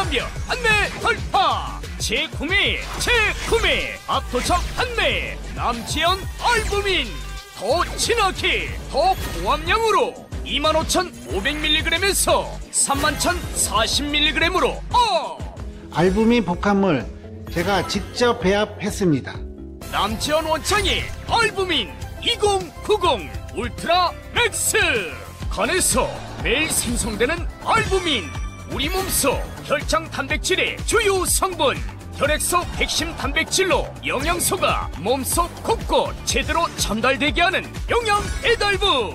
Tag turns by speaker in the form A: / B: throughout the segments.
A: 완벽 판매 돌파. 재구매 압도적 판매. 남지연 알부민 더 진하게 더 고함량으로 25,500mg에서 31,040mg으로
B: 알부민 복합물 제가 직접 배합했습니다.
A: 남지연 원장의 알부민 2090 울트라 맥스. 간에서 매일 생성되는 알부민, 우리 몸속 혈장 단백질의 주요 성분. 혈액속 핵심 단백질로 영양소가 몸속 곳곳 제대로 전달되게 하는 영양 배달부.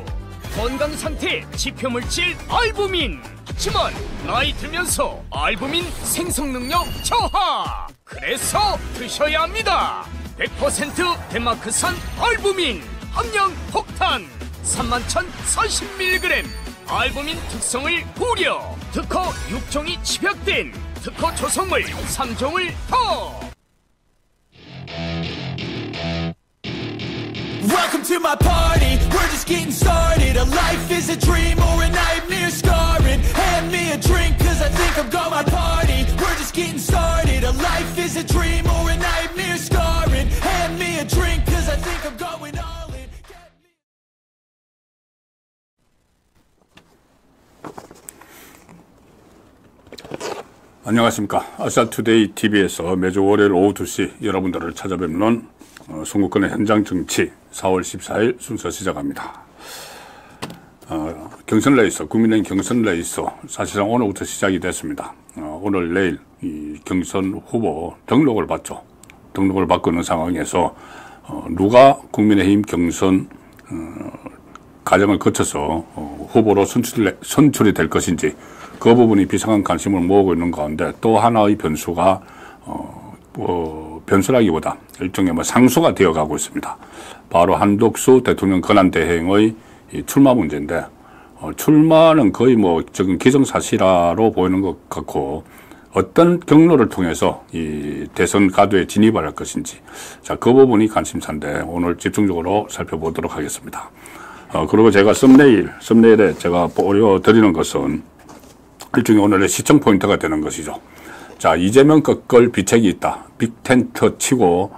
A: 건강상태 지표물질 알부민. 하지만 나이 들면서 알부민 생성능력 저하. 그래서 드셔야 합니다. 100% 덴마크산 알부민 함량 폭탄 31,040mg. 알부민 특성을 고려. 특허 6종이 집약된 특허 조성물 3종을 더.
C: Welcome to my party, we're just getting started. A life is a dream or a nightmare scarring. Hand me a drink cause I think I'm gonna party. We're just getting started. A life is a dream or a nightmare scarring. Hand me a drink cause I think I'm going all in.
D: 안녕하십니까. 아시아투데이 TV에서 매주 월요일 오후 2시 여러분들을 찾아뵙는 선거권의 현장 정치 4월 14일 순서 시작합니다. 경선 레이스, 국민의힘 경선 레이스 사실상 오늘부터 시작이 됐습니다. 오늘 내일 이 경선 후보 등록을 받죠. 등록을 받고 있는 상황에서 누가 국민의힘 경선 과정을 거쳐서 후보로 선출이 될 것인지 그 부분이 비상한 관심을 모으고 있는 가운데 또 하나의 변수가 변수라기보다 일종의 상수가 되어가고 있습니다. 바로 한덕수 대통령 권한대행의 출마 문제인데 출마는 거의 지금 기정사실화로 보이는 것 같고 어떤 경로를 통해서 이 대선 가도에 진입을 할 것인지 자, 그 부분이 관심사인데 오늘 집중적으로 살펴보도록 하겠습니다. 그리고 제가 썸네일에 제가 보여드리는 것은 일종의 오늘의 시청 포인트가 되는 것이죠. 자, 이재명 꺾을 비책이 있다. 빅텐트 치고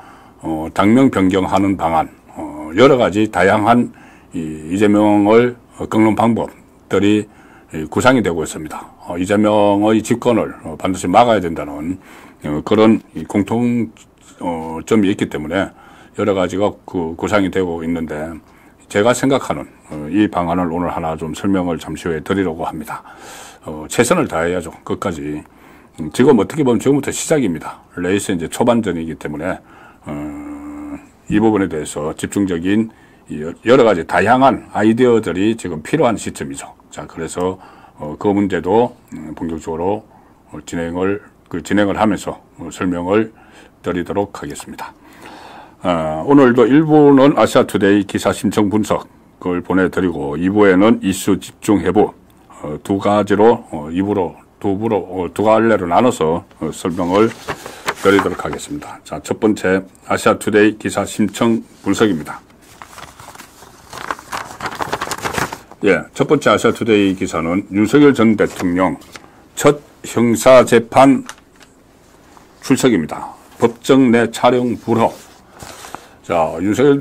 D: 당명 변경하는 방안, 여러 가지 다양한 이재명을 꺾는 방법들이 구상이 되고 있습니다. 이재명의 집권을 반드시 막아야 된다는 그런 공통점이 있기 때문에 여러 가지가 구상이 되고 있는데 제가 생각하는 이 방안을 오늘 하나 좀 설명을 잠시 후에 드리려고 합니다. 최선을 다해야죠. 끝까지. 지금 어떻게 보면 지금부터 시작입니다. 레이스 이제 초반전이기 때문에 이 부분에 대해서 집중적인 여러 가지 다양한 아이디어들이 지금 필요한 시점이죠. 자, 그래서 그 문제도 본격적으로 진행을 하면서 설명을 드리도록 하겠습니다. 오늘도 1부는 아시아투데이 기사 신청 분석을 보내드리고 2부에는 이슈 집중 해부 두 가지로 두 갈래로 나눠서 설명을 드리도록 하겠습니다. 자, 첫 번째 아시아투데이 기사 신청 분석입니다. 예, 첫 번째 아시아투데이 기사는 윤석열 전 대통령 첫 형사재판 출석입니다. 법정 내 촬영 불허. 자, 윤석열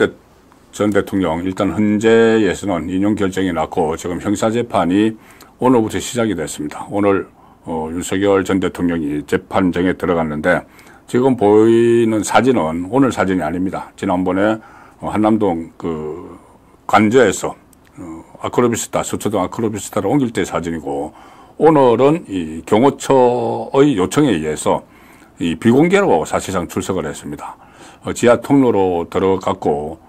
D: 전 대통령 일단 헌재에서는 인용 결정이 났고 지금 형사재판이 오늘부터 시작이 됐습니다. 오늘 윤석열 전 대통령이 재판정에 들어갔는데 지금 보이는 사진은 오늘 사진이 아닙니다. 지난번에 한남동 관저에서 서초동 아크로비스타를 옮길 때 사진이고 오늘은 이 경호처의 요청에 의해서 이 비공개로 사실상 출석을 했습니다. 지하 통로로 들어갔고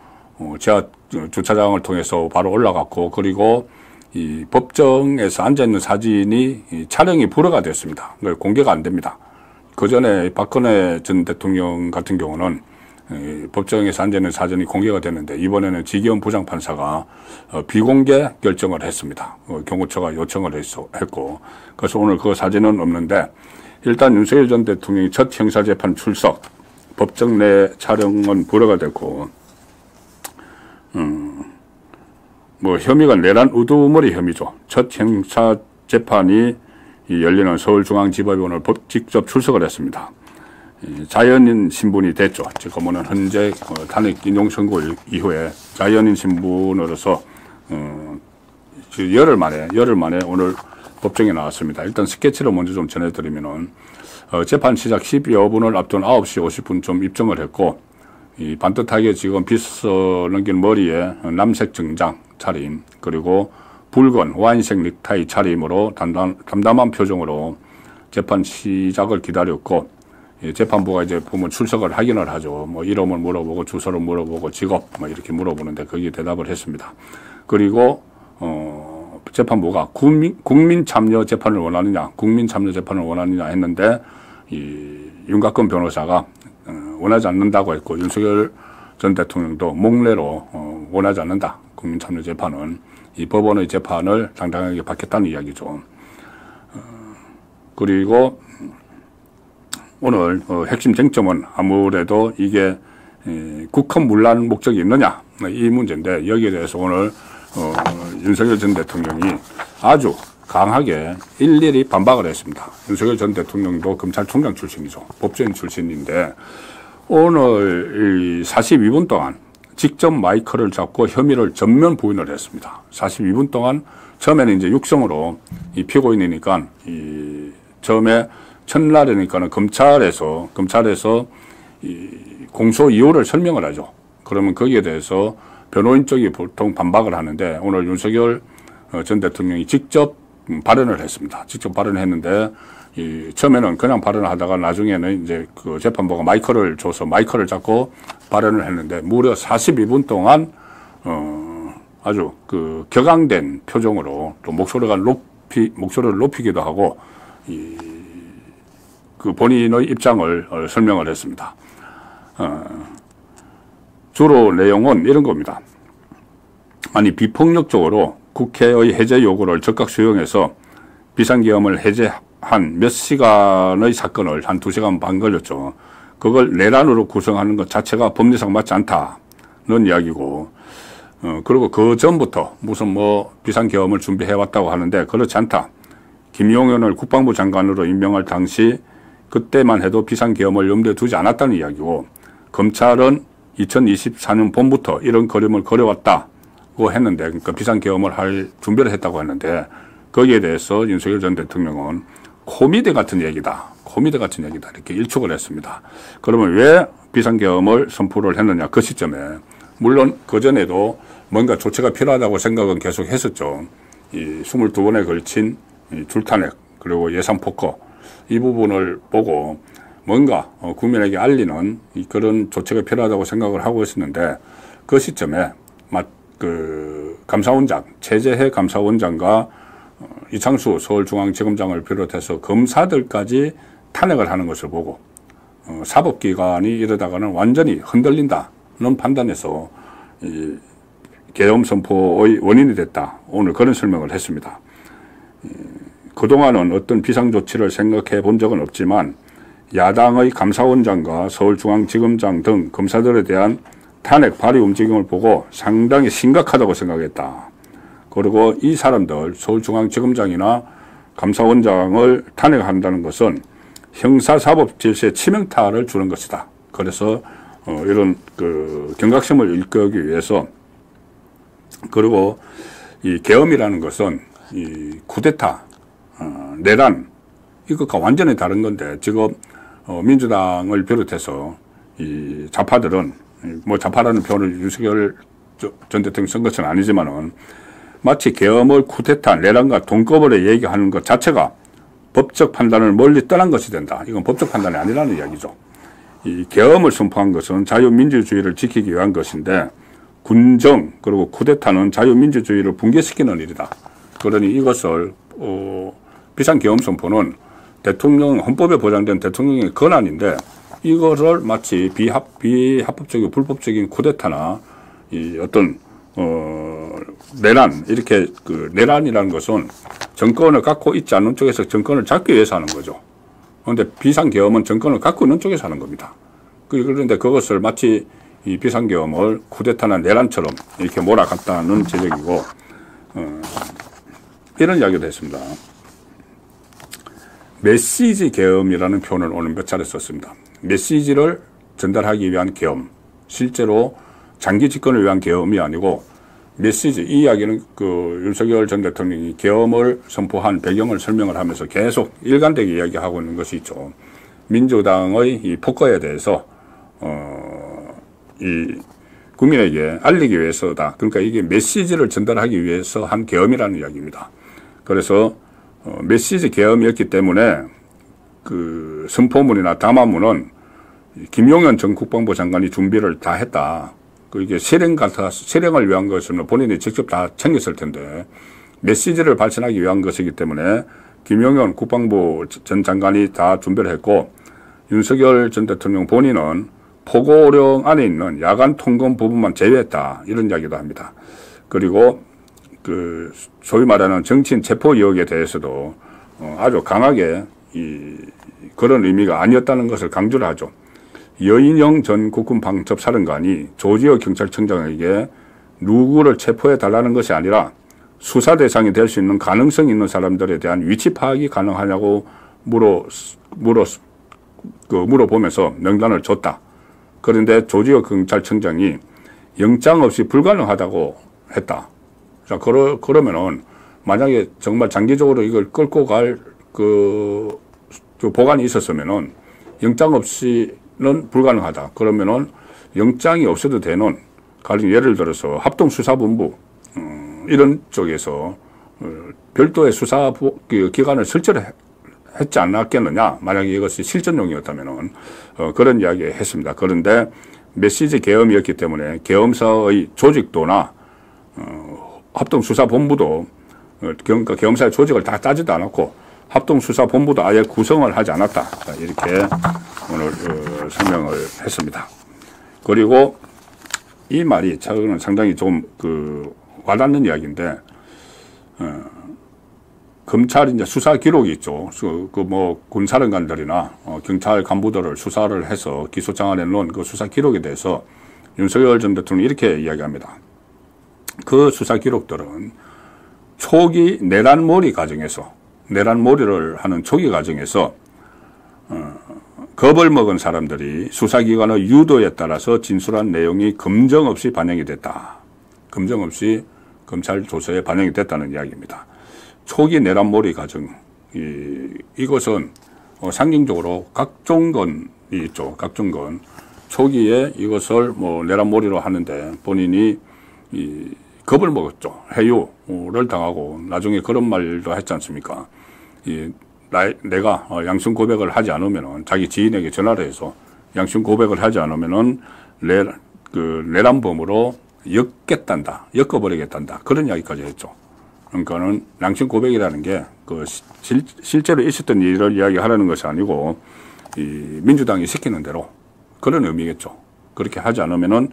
D: 지하 주차장을 통해서 바로 올라갔고 그리고 이 법정에서 앉아있는 사진이 촬영이 불허가 됐습니다. 공개가 안 됩니다. 그 전에 박근혜 전 대통령 같은 경우는 법정에서 앉아있는 사진이 공개가 됐는데 이번에는 지기현 부장판사가 비공개 결정을 했습니다. 경호처가 요청을 했고 그래서 오늘 그 사진은 없는데 일단 윤석열 전 대통령이 첫 형사재판 출석 법정 내 촬영은 불허가 됐고 혐의가 내란 우두머리 혐의죠. 첫 형사 재판이 이 열리는 서울중앙지법에 오늘 직접 출석을 했습니다. 자연인 신분이 됐죠. 지금은 현재 탄핵 인용 선고 이후에 자연인 신분으로서 열흘 만에 오늘 법정에 나왔습니다. 일단 스케치를 먼저 좀 전해드리면은 재판 시작 10여 분을 앞둔 9시 50분쯤 입정을 했고, 이 반듯하게 지금 빗어 넘긴 머리에 남색 정장 차림, 그리고 붉은 와인색 넥타이 차림으로 담담한 표정으로 재판 시작을 기다렸고, 재판부가 이제 보면 출석을 확인을 하죠. 뭐 이름을 물어보고 주소를 물어보고 직업 뭐 이렇게 물어보는데 거기에 대답을 했습니다. 그리고 재판부가 국민 참여 재판을 원하느냐 했는데 이 윤곽근 변호사가 원하지 않는다고 했고, 윤석열 전 대통령도 목례로 원하지 않는다. 국민 참여 재판은 이 법원의 재판을 당당하게 받겠다는 이야기죠. 그리고 오늘 핵심 쟁점은 아무래도 이게 국헌 문란 목적이 있느냐 이 문제인데, 여기에 대해서 오늘 윤석열 전 대통령이 아주 강하게 일일이 반박을 했습니다. 윤석열 전 대통령도 검찰총장 출신이죠. 법조인 출신인데 오늘 42분 동안 직접 마이크를 잡고 혐의를 전면 부인을 했습니다. 42분 동안 처음에는 이제 육성으로 이 피고인이니까 이 처음에 첫날이니까는 검찰에서 이 공소 이유를 설명을 하죠. 그러면 거기에 대해서 변호인 쪽이 보통 반박을 하는데, 오늘 윤석열 전 대통령이 직접 발언을 했습니다. 직접 발언을 했는데, 처음에는 그냥 발언을 하다가 나중에는 이제 그 재판부가 마이크를 줘서 마이크를 잡고 발언을 했는데, 무려 42분 동안 아주 그 격앙된 표정으로 또 목소리를 높이기도 하고 그 본인의 입장을 설명을 했습니다. 주로 내용은 이런 겁니다. 아니, 비폭력적으로 국회의 해제 요구를 적극 수용해서 비상계엄을 해제한 몇 시간의 사건을 한 2시간 반 걸렸죠. 그걸 내란으로 구성하는 것 자체가 법리상 맞지 않다는 이야기고, 그리고 그 전부터 무슨 뭐 비상계엄을 준비해왔다고 하는데 그렇지 않다. 김용현을 국방부 장관으로 임명할 당시 그때만 해도 비상계엄을 염두에 두지 않았다는 이야기고, 검찰은 2024년 봄부터 이런 그림을 그려왔다고 했는데, 그러니까 비상계엄을 할 준비를 했다고 했는데, 거기에 대해서 윤석열 전 대통령은 코미디 같은 얘기다 이렇게 일축을 했습니다. 그러면 왜 비상계엄을 선포를 했느냐, 그 시점에. 물론 그전에도 뭔가 조치가 필요하다고 생각은 계속 했었죠. 이 22번에 걸친 줄탄핵 그리고 예산폭거 이 부분을 보고 뭔가 국민에게 알리는 그런 조치가 필요하다고 생각을 하고 있었는데, 그 시점에 그 감사원장, 최재해 감사원장과 이창수 서울중앙지검장을 비롯해서 검사들까지 탄핵을 하는 것을 보고 사법기관이 이러다가는 완전히 흔들린다는 판단에서 이 계엄 선포의 원인이 됐다. 오늘 그런 설명을 했습니다. 그동안은 어떤 비상조치를 생각해 본 적은 없지만 야당의 감사원장과 서울중앙지검장 등 검사들에 대한 탄핵 발의 움직임을 보고 상당히 심각하다고 생각했다. 그리고 이 사람들 서울중앙지검장이나 감사원장을 탄핵한다는 것은 형사사법 질서에 치명타를 주는 것이다. 그래서 이런 그 경각심을 일깨우기 위해서, 그리고 이 계엄이라는 것은 이 쿠데타, 내란 이것과 완전히 다른 건데, 지금 민주당을 비롯해서 이 좌파들은 뭐 좌파라는 표현을 윤석열 전 대통령 쓴 것은 아니지만은 마치 계엄을 쿠데타, 내란과 동급으로 얘기하는 것 자체가 법적 판단을 멀리 떠난 것이 된다. 이건 법적 판단이 아니라는 이야기죠. 이 계엄을 선포한 것은 자유민주주의를 지키기 위한 것인데, 군정 그리고 쿠데타는 자유민주주의를 붕괴시키는 일이다. 그러니 이것을 비상계엄 선포는 대통령 헌법에 보장된 대통령의 권한인데, 이것을 마치 비합법적이고 불법적인 쿠데타나 이 어떤 내란, 이렇게 그 내란이라는 것은 정권을 갖고 있지 않는 쪽에서 정권을 잡기 위해서 하는 거죠. 그런데 비상계엄은 정권을 갖고 있는 쪽에서 하는 겁니다. 그런데 그것을 마치 이 비상계엄을 쿠데타나 내란처럼 이렇게 몰아갔다는 지적이고, 이런 이야기도 했습니다. 메시지 계엄이라는 표현을 오늘 몇 차례 썼습니다. 메시지를 전달하기 위한 계엄, 실제로 장기 집권을 위한 계엄이 아니고 메시지, 이 이야기는 그 윤석열 전 대통령이 계엄을 선포한 배경을 설명을 하면서 계속 일관되게 이야기하고 있는 것이 있죠. 민주당의 이 폭거에 대해서 이 국민에게 알리기 위해서다. 그러니까 이게 메시지를 전달하기 위해서 한 계엄이라는 이야기입니다. 그래서 메시지 계엄이었기 때문에 그 선포문이나 담화문은 김용현 전 국방부 장관이 준비를 다 했다. 이게 실행을 위한 것은 본인이 직접 다 챙겼을 텐데 메시지를 발신하기 위한 것이기 때문에 김용현 국방부 전 장관이 다 준비를 했고 윤석열 전 대통령 본인은 포고령 안에 있는 야간 통금 부분만 제외했다. 이런 이야기도 합니다. 그리고 그 소위 말하는 정치인 체포 의혹에 대해서도 아주 강하게 그런 의미가 아니었다는 것을 강조를 하죠. 여인영 전 국군 방첩사령관이 조지호 경찰청장에게 누구를 체포해 달라는 것이 아니라 수사 대상이 될 수 있는 가능성이 있는 사람들에 대한 위치 파악이 가능하냐고 물어보면서 명단을 줬다. 그런데 조지호 경찰청장이 영장 없이 불가능하다고 했다. 자, 그러면은 만약에 정말 장기적으로 이걸 끌고 갈 그 보관이 있었으면은 영장 없이는 불가능하다. 그러면은 영장이 없어도 되는 가령 예를 들어서 합동수사본부 이런 쪽에서 별도의 수사 기관을 설치를 했지 않았겠느냐. 만약에 이것이 실전용이었다면은 그런 이야기 했습니다. 그런데 메시지 계엄이었기 때문에 계엄사의 조직도나 합동수사본부도 그러니까 계엄사의 조직을 다 따지도 않았고 합동수사본부도 아예 구성을 하지 않았다. 이렇게 오늘 설명을 했습니다. 그리고 이 말이 저는 상당히 좀 와닿는 이야기인데 검찰 이제 수사 기록이 있죠. 군사령관들이나 경찰 간부들을 수사를 해서 기소장을 내놓은 그 수사 기록에 대해서 윤석열 전 대통령이 이렇게 이야기합니다. 그 수사 기록들은 초기 내란몰이 과정에서 내란몰이를 하는 초기 과정에서 겁을 먹은 사람들이 수사기관의 유도에 따라서 진술한 내용이 검증 없이 반영이 됐다. 검증 없이 검찰 조서에 반영이 됐다는 이야기입니다. 초기 내란몰이 과정, 이것은 상징적으로 각종건이 있죠. 각종건. 초기에 이것을 내란몰이로 하는데 본인이 겁을 먹었죠. 해유를 당하고 나중에 그런 말도 했지 않습니까? 내가 양심 고백을 하지 않으면은 자기 지인에게 전화를 해서 양심 고백을 하지 않으면은 내란범으로 엮어버리겠단다. 그런 이야기까지 했죠. 그러니까는 양심 고백이라는 게 실제로 있었던 일을 이야기하라는 것이 아니고 민주당이 시키는 대로 그런 의미겠죠. 그렇게 하지 않으면은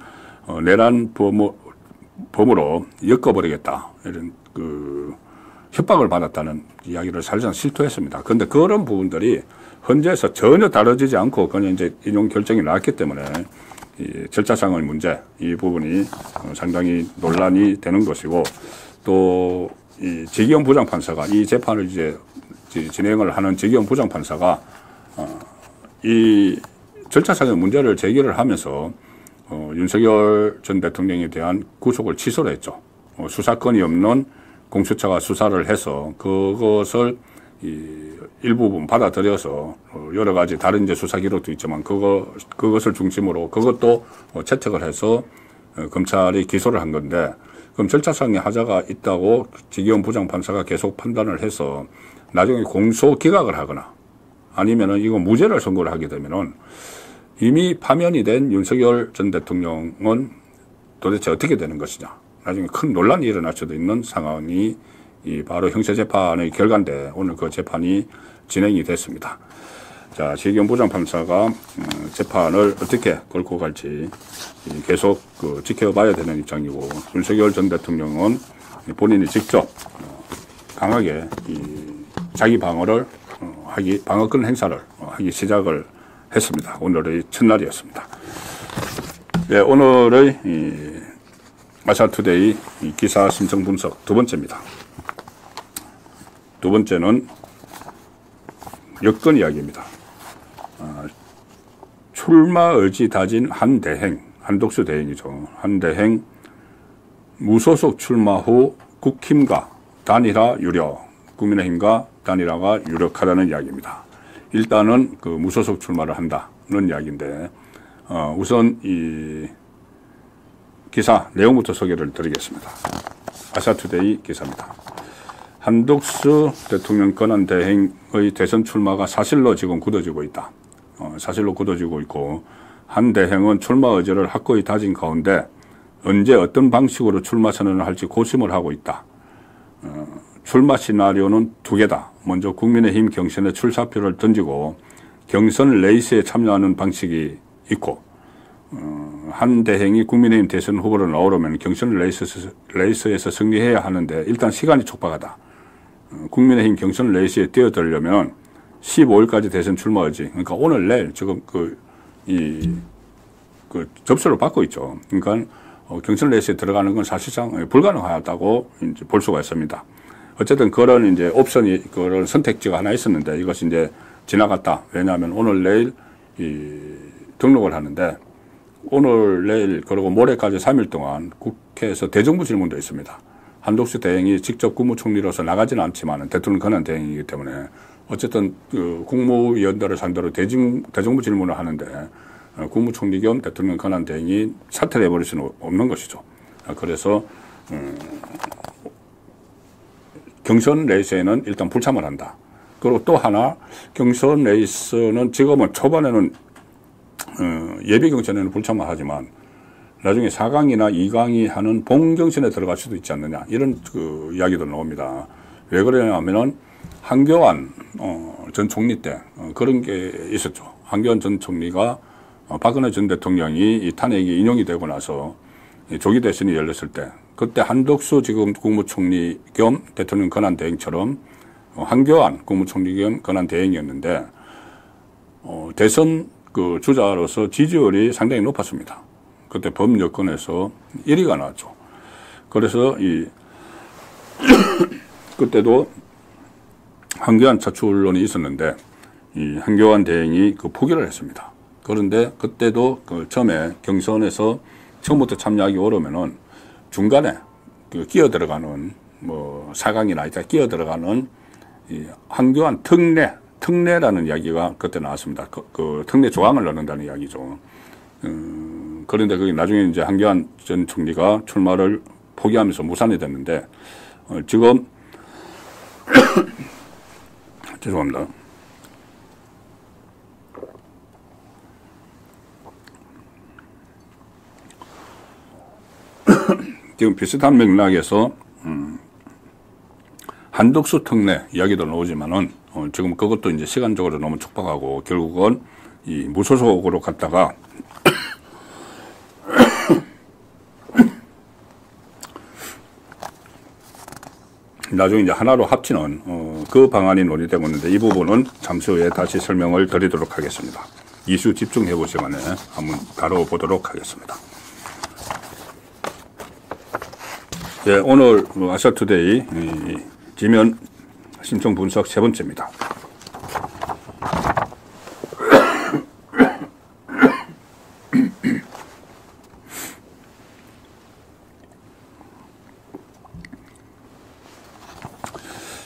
D: 내란범으로 엮어버리겠다. 이런 협박을 받았다는 이야기를 사실상 실토했습니다. 그런데 그런 부분들이 헌재에서 전혀 다뤄지지 않고 그냥 이제 인용 결정이 나왔기 때문에 이 절차상의 문제, 이 부분이 상당히 논란이 되는 것이고 또 이 지기현 부장판사가 이 재판을 이제 진행을 하는 지기현 부장판사가 이 절차상의 문제를 제기를 하면서 윤석열 전 대통령에 대한 구속을 취소를 했죠. 수사권이 없는 공수처가 수사를 해서 그것을 일부분 받아들여서 여러 가지 다른 이제 수사 기록도 있지만 그것을 중심으로 그것도 채택을 해서 검찰이 기소를 한 건데 그럼 절차상의 하자가 있다고 지기현 부장판사가 계속 판단을 해서 나중에 공소 기각을 하거나 아니면은 이거 무죄를 선고를 하게 되면은 이미 파면이 된 윤석열 전 대통령은 도대체 어떻게 되는 것이냐. 나중에 큰 논란이 일어날 수도 있는 상황이 바로 형사재판의 결과인데 오늘 그 재판이 진행이 됐습니다. 자, 지기현 부장판사가 재판을 어떻게 걸고 갈지 계속 지켜봐야 되는 입장이고 윤석열 전 대통령은 본인이 직접 강하게 자기 방어를 방어권 행사를 하기 시작을 했습니다. 오늘의 첫날이었습니다. 네, 오늘의 아시아투데이 기사 심층 분석 두 번째입니다. 두 번째는 여권 이야기입니다. 출마 의지 다진 한대행, 한독수 대행이죠. 한대행 무소속 출마 후 국힘과 단일화 유력, 국민의힘과 단일화가 유력하다는 이야기입니다. 일단은 그 무소속 출마를 한다는 이야기인데, 우선 이 기사 내용부터 소개를 드리겠습니다. 아시아투데이 기사입니다. 한독수 대통령 권한대행의 대선 출마가 사실로 지금 굳어지고 있다. 사실로 굳어지고 있고, 한 대행은 출마 의지를 확고히 다진 가운데 언제 어떤 방식으로 출마 선언을 할지 고심을 하고 있다. 출마 시나리오는 두 개다. 먼저 국민의힘 경선에 출사표를 던지고 경선 레이스에 참여하는 방식이 있고, 한 대행이 국민의힘 대선 후보로 나오려면 경선 레이스에서 승리해야 하는데 일단 시간이 촉박하다. 국민의힘 경선 레이스에 뛰어들려면 15일까지 대선 출마 의지. 그러니까 오늘 내일 지금 그 접수를 받고 있죠. 그러니까 경선 레이스에 들어가는 건 사실상 불가능하다고 이제 볼 수가 있습니다. 어쨌든 그런 이제 옵션이, 그런 선택지가 하나 있었는데 이것이 이제 지나갔다. 왜냐하면 오늘 내일 등록을 하는데 오늘 내일 그리고 모레까지 3일 동안 국회에서 대정부 질문도 있습니다. 한독수 대행이 직접 국무총리로서 나가지는 않지만 대통령 권한 대행이기 때문에 어쨌든 그 국무위원들을 상대로 대정부 질문을 하는데 국무총리 겸 대통령 권한 대행이 사퇴를 해버릴 수는 없는 것이죠. 그래서 경선 레이스에는 일단 불참을 한다. 그리고 또 하나, 경선 레이스는 지금은 초반에는 예비 경선에는 불참을 하지만 나중에 4강이나 2강이 하는 본경선에 들어갈 수도 있지 않느냐, 이런 그 이야기도 나옵니다. 왜 그러냐면은 한교안 전 총리 때 그런 게 있었죠. 한교안 전 총리가 박근혜 전 대통령이 이 탄핵이 인용이 되고 나서 조기 대선이 열렸을 때, 그때 한덕수 지금 국무총리 겸 대통령 권한 대행처럼 한교안 국무총리 겸 권한 대행이었는데 대선 그 주자로서 지지율이 상당히 높았습니다. 그때 범여권에서 1위가 나왔죠. 그래서 그때도 한교안 차출론이 있었는데 이 한교안 대행이 그 포기를 했습니다. 그런데 그때도 그 처음에 경선에서 처음부터 참여하기 어려우면은 중간에 그 끼어 들어가는 뭐 4강이나 이따 끼어 들어가는 이 한교안 특례라는 이야기가 그때 나왔습니다. 그 특례 조항을 넣는다는 이야기죠. 그런데 그게 나중에 이제 한교안 전 총리가 출마를 포기하면서 무산이 됐는데 지금 죄송합니다. 지금 비슷한 맥락에서 한덕수 특례 이야기도 나오지만은 지금 그것도 이제 시간적으로 너무 촉박하고 결국은 이 무소속으로 갔다가 나중에 이제 하나로 합치는 그 방안이 논의되고 있는데 이 부분은 잠시 후에 다시 설명을 드리도록 하겠습니다. 이슈 집중해보 시간에 한번 다뤄보도록 하겠습니다. 네, 오늘 아시아투데이 지면 신청 분석 세 번째입니다.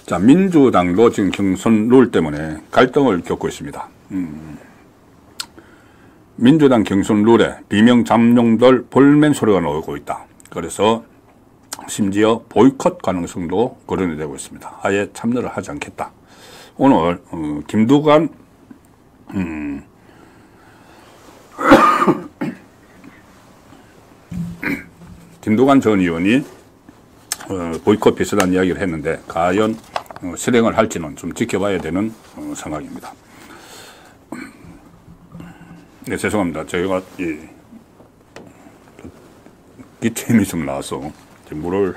D: 자, 민주당도 지금 경선 룰 때문에 갈등을 겪고 있습니다. 민주당 경선 룰에 비명 잠룡들 볼멘 소리가 나오고 있다. 그래서 심지어 보이콧 가능성도 거론이 되고 있습니다. 아예 참여를 하지 않겠다. 오늘 김두관 김두관 전 의원이 보이콧 비슷한 이야기를 했는데 과연 실행을 할지는 좀 지켜봐야 되는 상황입니다. 네, 죄송합니다. 저희가 기침이 좀 나와서 물을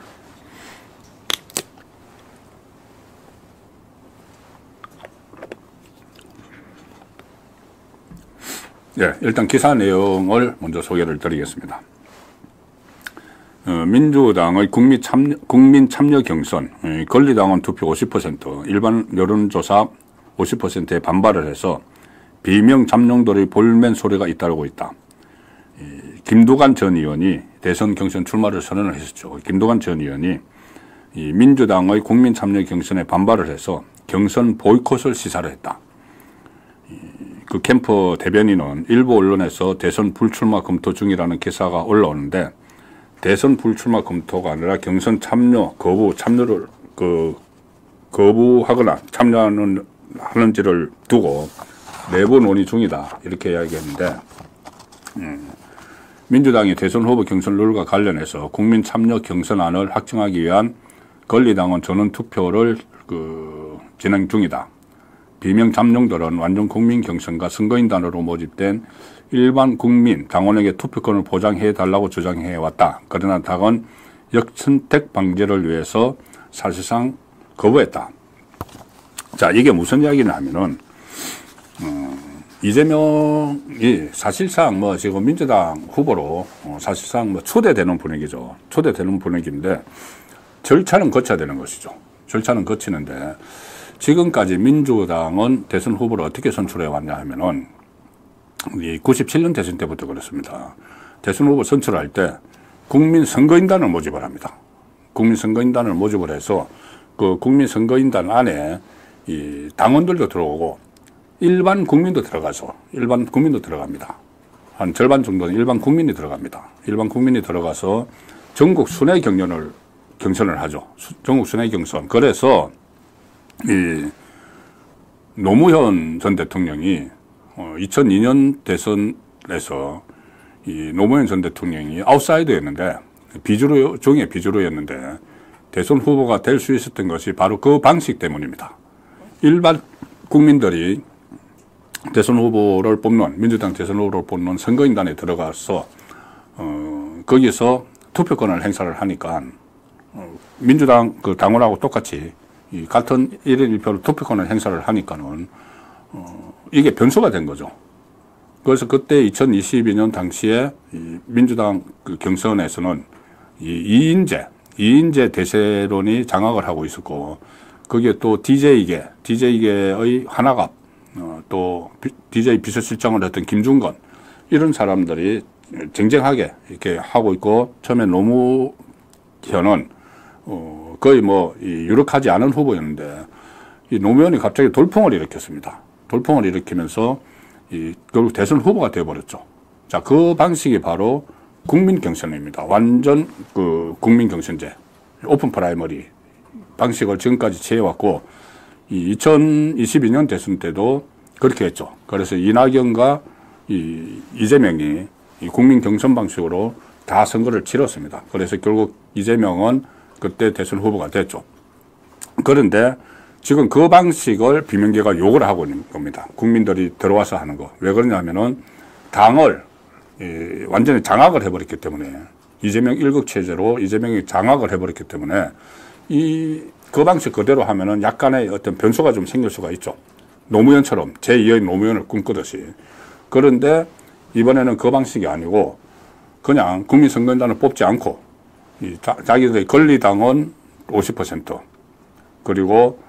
D: 네, 일단 기사 내용을 먼저 소개를 드리겠습니다. 민주당의 국민 참여 경선, 권리당원 투표 50%, 일반 여론조사 50%의 반발을 해서 비명 잠룡돌의 볼멘 소리가 잇따르고 있다. 김두관 전 의원이 대선 경선 출마를 선언을 했었죠. 김두관 전 의원이 이 민주당의 국민 참여 경선에 반발을 해서 경선 보이콧을 시사를 했다. 그 캠프 대변인은 일부 언론에서 대선 불출마 검토 중이라는 기사가 올라오는데 대선 불출마 검토가 아니라 경선 참여 거부 참여를 거부하거나 참여하는지를 두고 내부 논의 중이다 이렇게 이야기했는데 민주당이 대선 후보 경선 룰과 관련해서 국민 참여 경선안을 확정하기 위한 권리당원 전원 투표를 진행 중이다. 비명 잠룡들은 완전 국민 경선과 선거인단으로 모집된 일반 국민 당원에게 투표권을 보장해 달라고 주장해 왔다. 그러나 당은 역선택 방지를 위해서 사실상 거부했다. 자, 이게 무슨 이야기냐 하면은 이재명이 사실상 뭐 지금 민주당 후보로 사실상 뭐 초대되는 분위기죠. 초대되는 분위기인데 절차는 거쳐야 되는 것이죠. 절차는 거치는데 지금까지 민주당은 대선 후보를 어떻게 선출해 왔냐 하면은 97년 대선 때부터 그렇습니다. 대선 후보 선출할 때 국민선거인단을 모집을 합니다. 국민선거인단을 모집을 해서 그 국민선거인단 안에 이 당원들도 들어오고 일반 국민도 들어갑니다. 한 절반 정도는 일반 국민이 들어갑니다. 일반 국민이 들어가서 전국 순회 경선을 하죠. 전국 순회 경선. 그래서 이 노무현 전 대통령이 2002년 대선에서 이 노무현 전 대통령이 아웃사이더였는데 종의 비주류였는데 대선 후보가 될 수 있었던 것이 바로 그 방식 때문입니다. 일반 국민들이 대선 후보를 뽑는 민주당 대선 후보를 뽑는 선거인단에 들어가서 거기서 투표권을 행사를 하니까 민주당 그 당원하고 똑같이 이 같은 1인 1표로 투표권을 행사를 하니까는 이게 변수가 된 거죠. 그래서 그때 2022년 당시에 이 민주당 그 경선에서는 이 이인재 대세론이 장악을 하고 있었고 거기에 또 DJ계의 하나갑 또 DJ 비서실장을 했던 김중건 이런 사람들이 쟁쟁하게 이렇게 하고 있고 처음에 노무현은 거의 뭐 유력하지 않은 후보였는데 이 노무현이 갑자기 돌풍을 일으켰습니다. 돌풍을 일으키면서 결국 대선 후보가 되어버렸죠. 자, 그 방식이 바로 국민 경선입니다. 완전 그 국민 경선제, 오픈 프라이머리 방식을 지금까지 취해왔고, 2022년 대선 때도 그렇게 했죠. 그래서 이낙연과 이재명이 이 국민 경선 방식으로 다 선거를 치렀습니다. 그래서 결국 이재명은 그때 대선 후보가 됐죠. 그런데 지금 그 방식을 비명계가 욕을 하고 있는 겁니다. 국민들이 들어와서 하는 거. 왜 그러냐면은 당을 완전히 장악을 해버렸기 때문에 이재명 일극 체제로 이재명이 장악을 해버렸기 때문에 그 방식 그대로 하면은 약간의 어떤 변수가 좀 생길 수가 있죠. 노무현처럼 제2의 노무현을 꿈꾸듯이. 그런데 이번에는 그 방식이 아니고 그냥 국민선거인단을 뽑지 않고 자기들의 권리당원 50% 그리고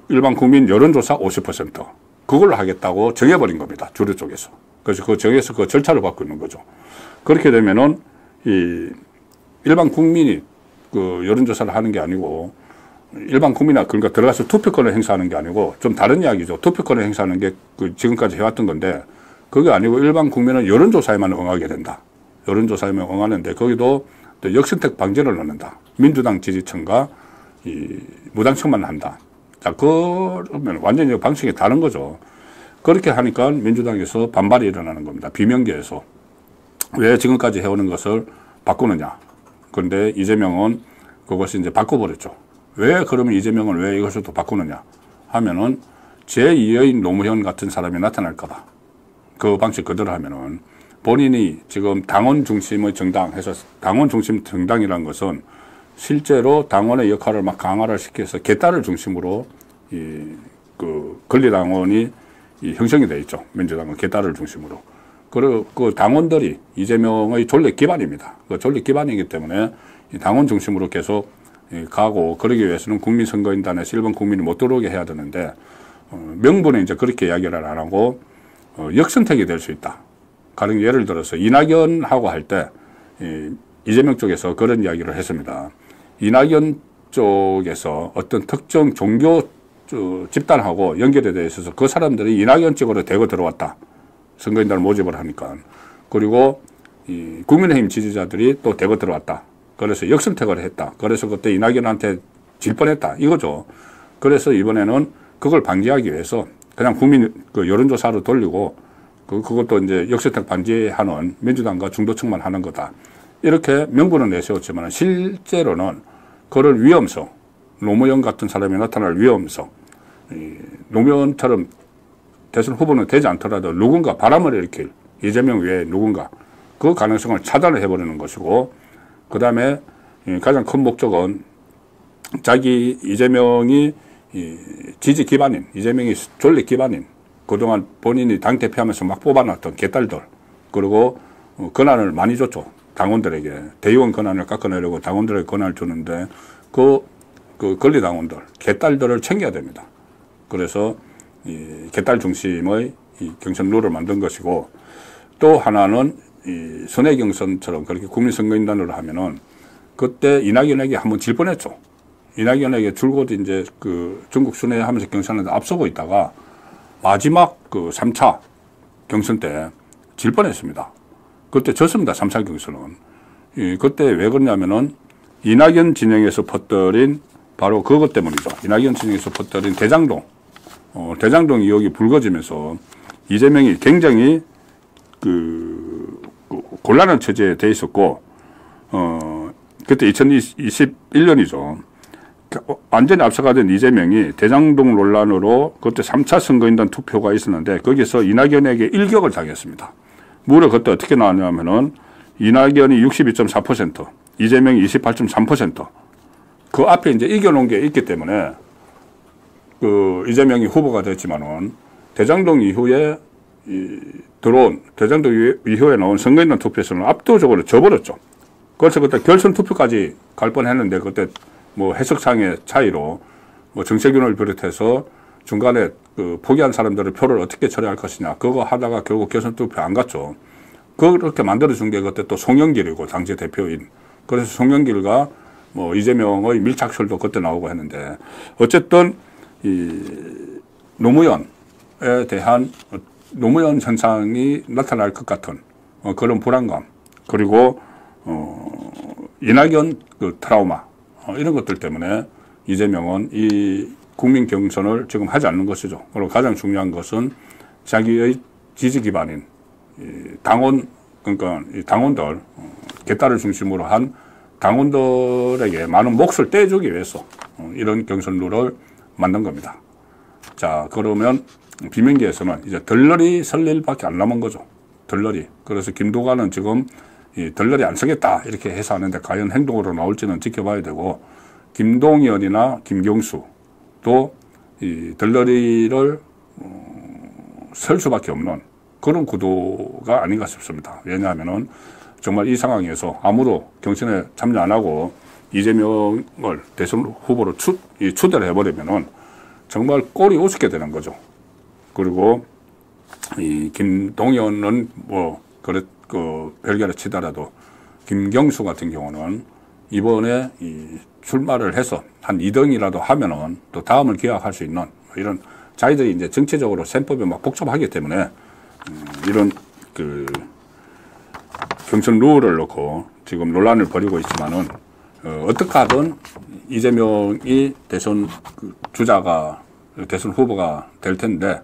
D: 일반 국민 여론조사 50% 그걸로 하겠다고 정해버린 겁니다. 주류 쪽에서. 그래서 그 정해서 그 절차를 받고 있는 거죠. 그렇게 되면은 일반 국민이 그 여론조사를 하는 게 아니고 일반 국민이 그러니까 들어가서 투표권을 행사하는 게 아니고 좀 다른 이야기죠. 투표권을 행사하는 게 그 지금까지 해왔던 건데 그게 아니고 일반 국민은 여론조사에만 응하게 된다. 여론조사에만 응하는데 거기도 또 역선택 방지를 넣는다. 민주당 지지층과 무당층만 한다. 자, 그러면 완전히 방식이 다른 거죠. 그렇게 하니까 민주당에서 반발이 일어나는 겁니다. 비명계에서. 왜 지금까지 해오는 것을 바꾸느냐. 그런데 이재명은 그것을 이제 바꿔버렸죠. 왜 그러면 이재명은 왜 이것을 또 바꾸느냐 하면은 제2의 노무현 같은 사람이 나타날까봐. 그 방식 그대로 하면은 본인이 지금 당원 중심의 정당 해서 당원 중심 정당이라는 것은 실제로 당원의 역할을 막 강화를 시켜서 개딸을 중심으로 그 권리당원이 형성이 되어 있죠. 민주당은 개딸을 중심으로. 그리고 그 당원들이 이재명의 존립 기반입니다. 그 존립 기반이기 때문에 당원 중심으로 계속 가고 그러기 위해서는 국민선거인단에서 일반 국민이 못 들어오게 해야 되는데 명분은 이제 그렇게 이야기를 안 하고 역선택이 될 수 있다. 가령 예를 들어서 이낙연하고 할 때 이재명 쪽에서 그런 이야기를 했습니다. 이낙연 쪽에서 어떤 특정 종교 집단하고 연결에 대해 있어서 그 사람들이 이낙연 쪽으로 대거 들어왔다. 선거인단을 모집을 하니까. 그리고 이 국민의힘 지지자들이 또 대거 들어왔다. 그래서 역선택을 했다. 그래서 그때 이낙연한테 질 뻔했다. 이거죠. 그래서 이번에는 그걸 방지하기 위해서 그냥 국민 그 여론조사로 돌리고 그것도 이제 역선택 방지하는 민주당과 중도층만 하는 거다. 이렇게 명분은 내세웠지만 실제로는 그런 위험성, 노무현 같은 사람이 나타날 위험성, 노무현처럼 대선 후보는 되지 않더라도 누군가 바람을 일으킬 이재명 외에 누군가 그 가능성을 차단을 해버리는 것이고, 그 다음에 가장 큰 목적은 자기 이재명이 지지 기반인, 이재명이 존립 기반인, 그동안 본인이 당대표하면서 막 뽑아놨던 개딸들, 그리고 권한을 많이 줬죠. 당원들에게. 대의원 권한을 깎아내려고 당원들에게 권한을 주는데 그 권리당원들, 개딸들을 챙겨야 됩니다. 그래서 이 개딸 중심의 이 경선 룰을 만든 것이고, 또 하나는 이 선외경선처럼 그렇게 국민선거인단으로 하면은 그때 이낙연에게 한번 질 뻔했죠. 이낙연에게 줄곧 이제 그 전국 순회하면서 경선을 앞서고 있다가 마지막 그 3차 경선 때 질 뻔했습니다. 그때 졌습니다. 3차 경선은. 그때 왜 그러냐면은 이낙연 진영에서 퍼뜨린 바로 그것 때문이죠. 이낙연 진영에서 퍼뜨린 대장동 의혹이 불거지면서 이재명이 굉장히 곤란한 처지에 돼 있었고, 그때 2021년이죠. 완전히 앞서가던 이재명이 대장동 논란으로 그때 3차 선거인단 투표가 있었는데 거기서 이낙연에게 일격을 당했습니다. 무려 그때 어떻게 나왔냐면은 이낙연이 62.4%, 이재명이 28.3%. 그 앞에 이제 이겨놓은 게 있기 때문에 이재명이 후보가 됐지만은 대장동 이후에 대장동 이후에 나온 선거인단 투표에서는 압도적으로 져버렸죠. 그래서 그때 결선 투표까지 갈 뻔했는데 그때 뭐 해석상의 차이로 뭐 정세균을 비롯해서 중간에 포기한 사람들의 표를 어떻게 처리할 것이냐 그거 하다가 결국 결선 투표 안 갔죠. 그렇게 만들어준 게 그때 또 송영길이고 당시 대표인. 그래서 송영길과 뭐 이재명의 밀착설도 그때 나오고 했는데 어쨌든 이 노무현에 대한 노무현 현상이 나타날 것 같은 그런 불안감, 그리고 이낙연 트라우마 이런 것들 때문에 이재명은 이 국민 경선을 지금 하지 않는 것이죠. 그리고 가장 중요한 것은 자기의 지지 기반인 그러니까 이 당원들, 개딸을 중심으로 한 당원들에게 많은 몫을 떼주기 위해서 이런 경선 룰을 만든 겁니다. 자, 그러면 비명계에서는 이제 덜러리 설 일밖에 안 남은 거죠. 덜러리. 그래서 김두관은 지금 이 덜러리 안 서겠다 이렇게 해서 하는데 과연 행동으로 나올지는 지켜봐야 되고, 김동연이나 김경수도 이 덜러리를 설 수밖에 없는 그런 구도가 아닌가 싶습니다. 왜냐하면은 정말 이 상황에서 아무도 경선에 참여 안 하고 이재명을 대선 후보로 추대를 해버리면은 정말 꼴이 우습게 되는 거죠. 그리고 이 김동연은 뭐 별개로 치더라도 김경수 같은 경우는 이번에 이 출마를 해서 한 2등이라도 하면은 또 다음을 기약할 수 있는 이런, 자기들이 이제 정치적으로 셈법이 막 복잡하기 때문에 이런 경선 룰을 놓고 지금 논란을 벌이고 있지만은 어떻게 하든 이재명이 대선 주자가 대선 후보가 될 텐데,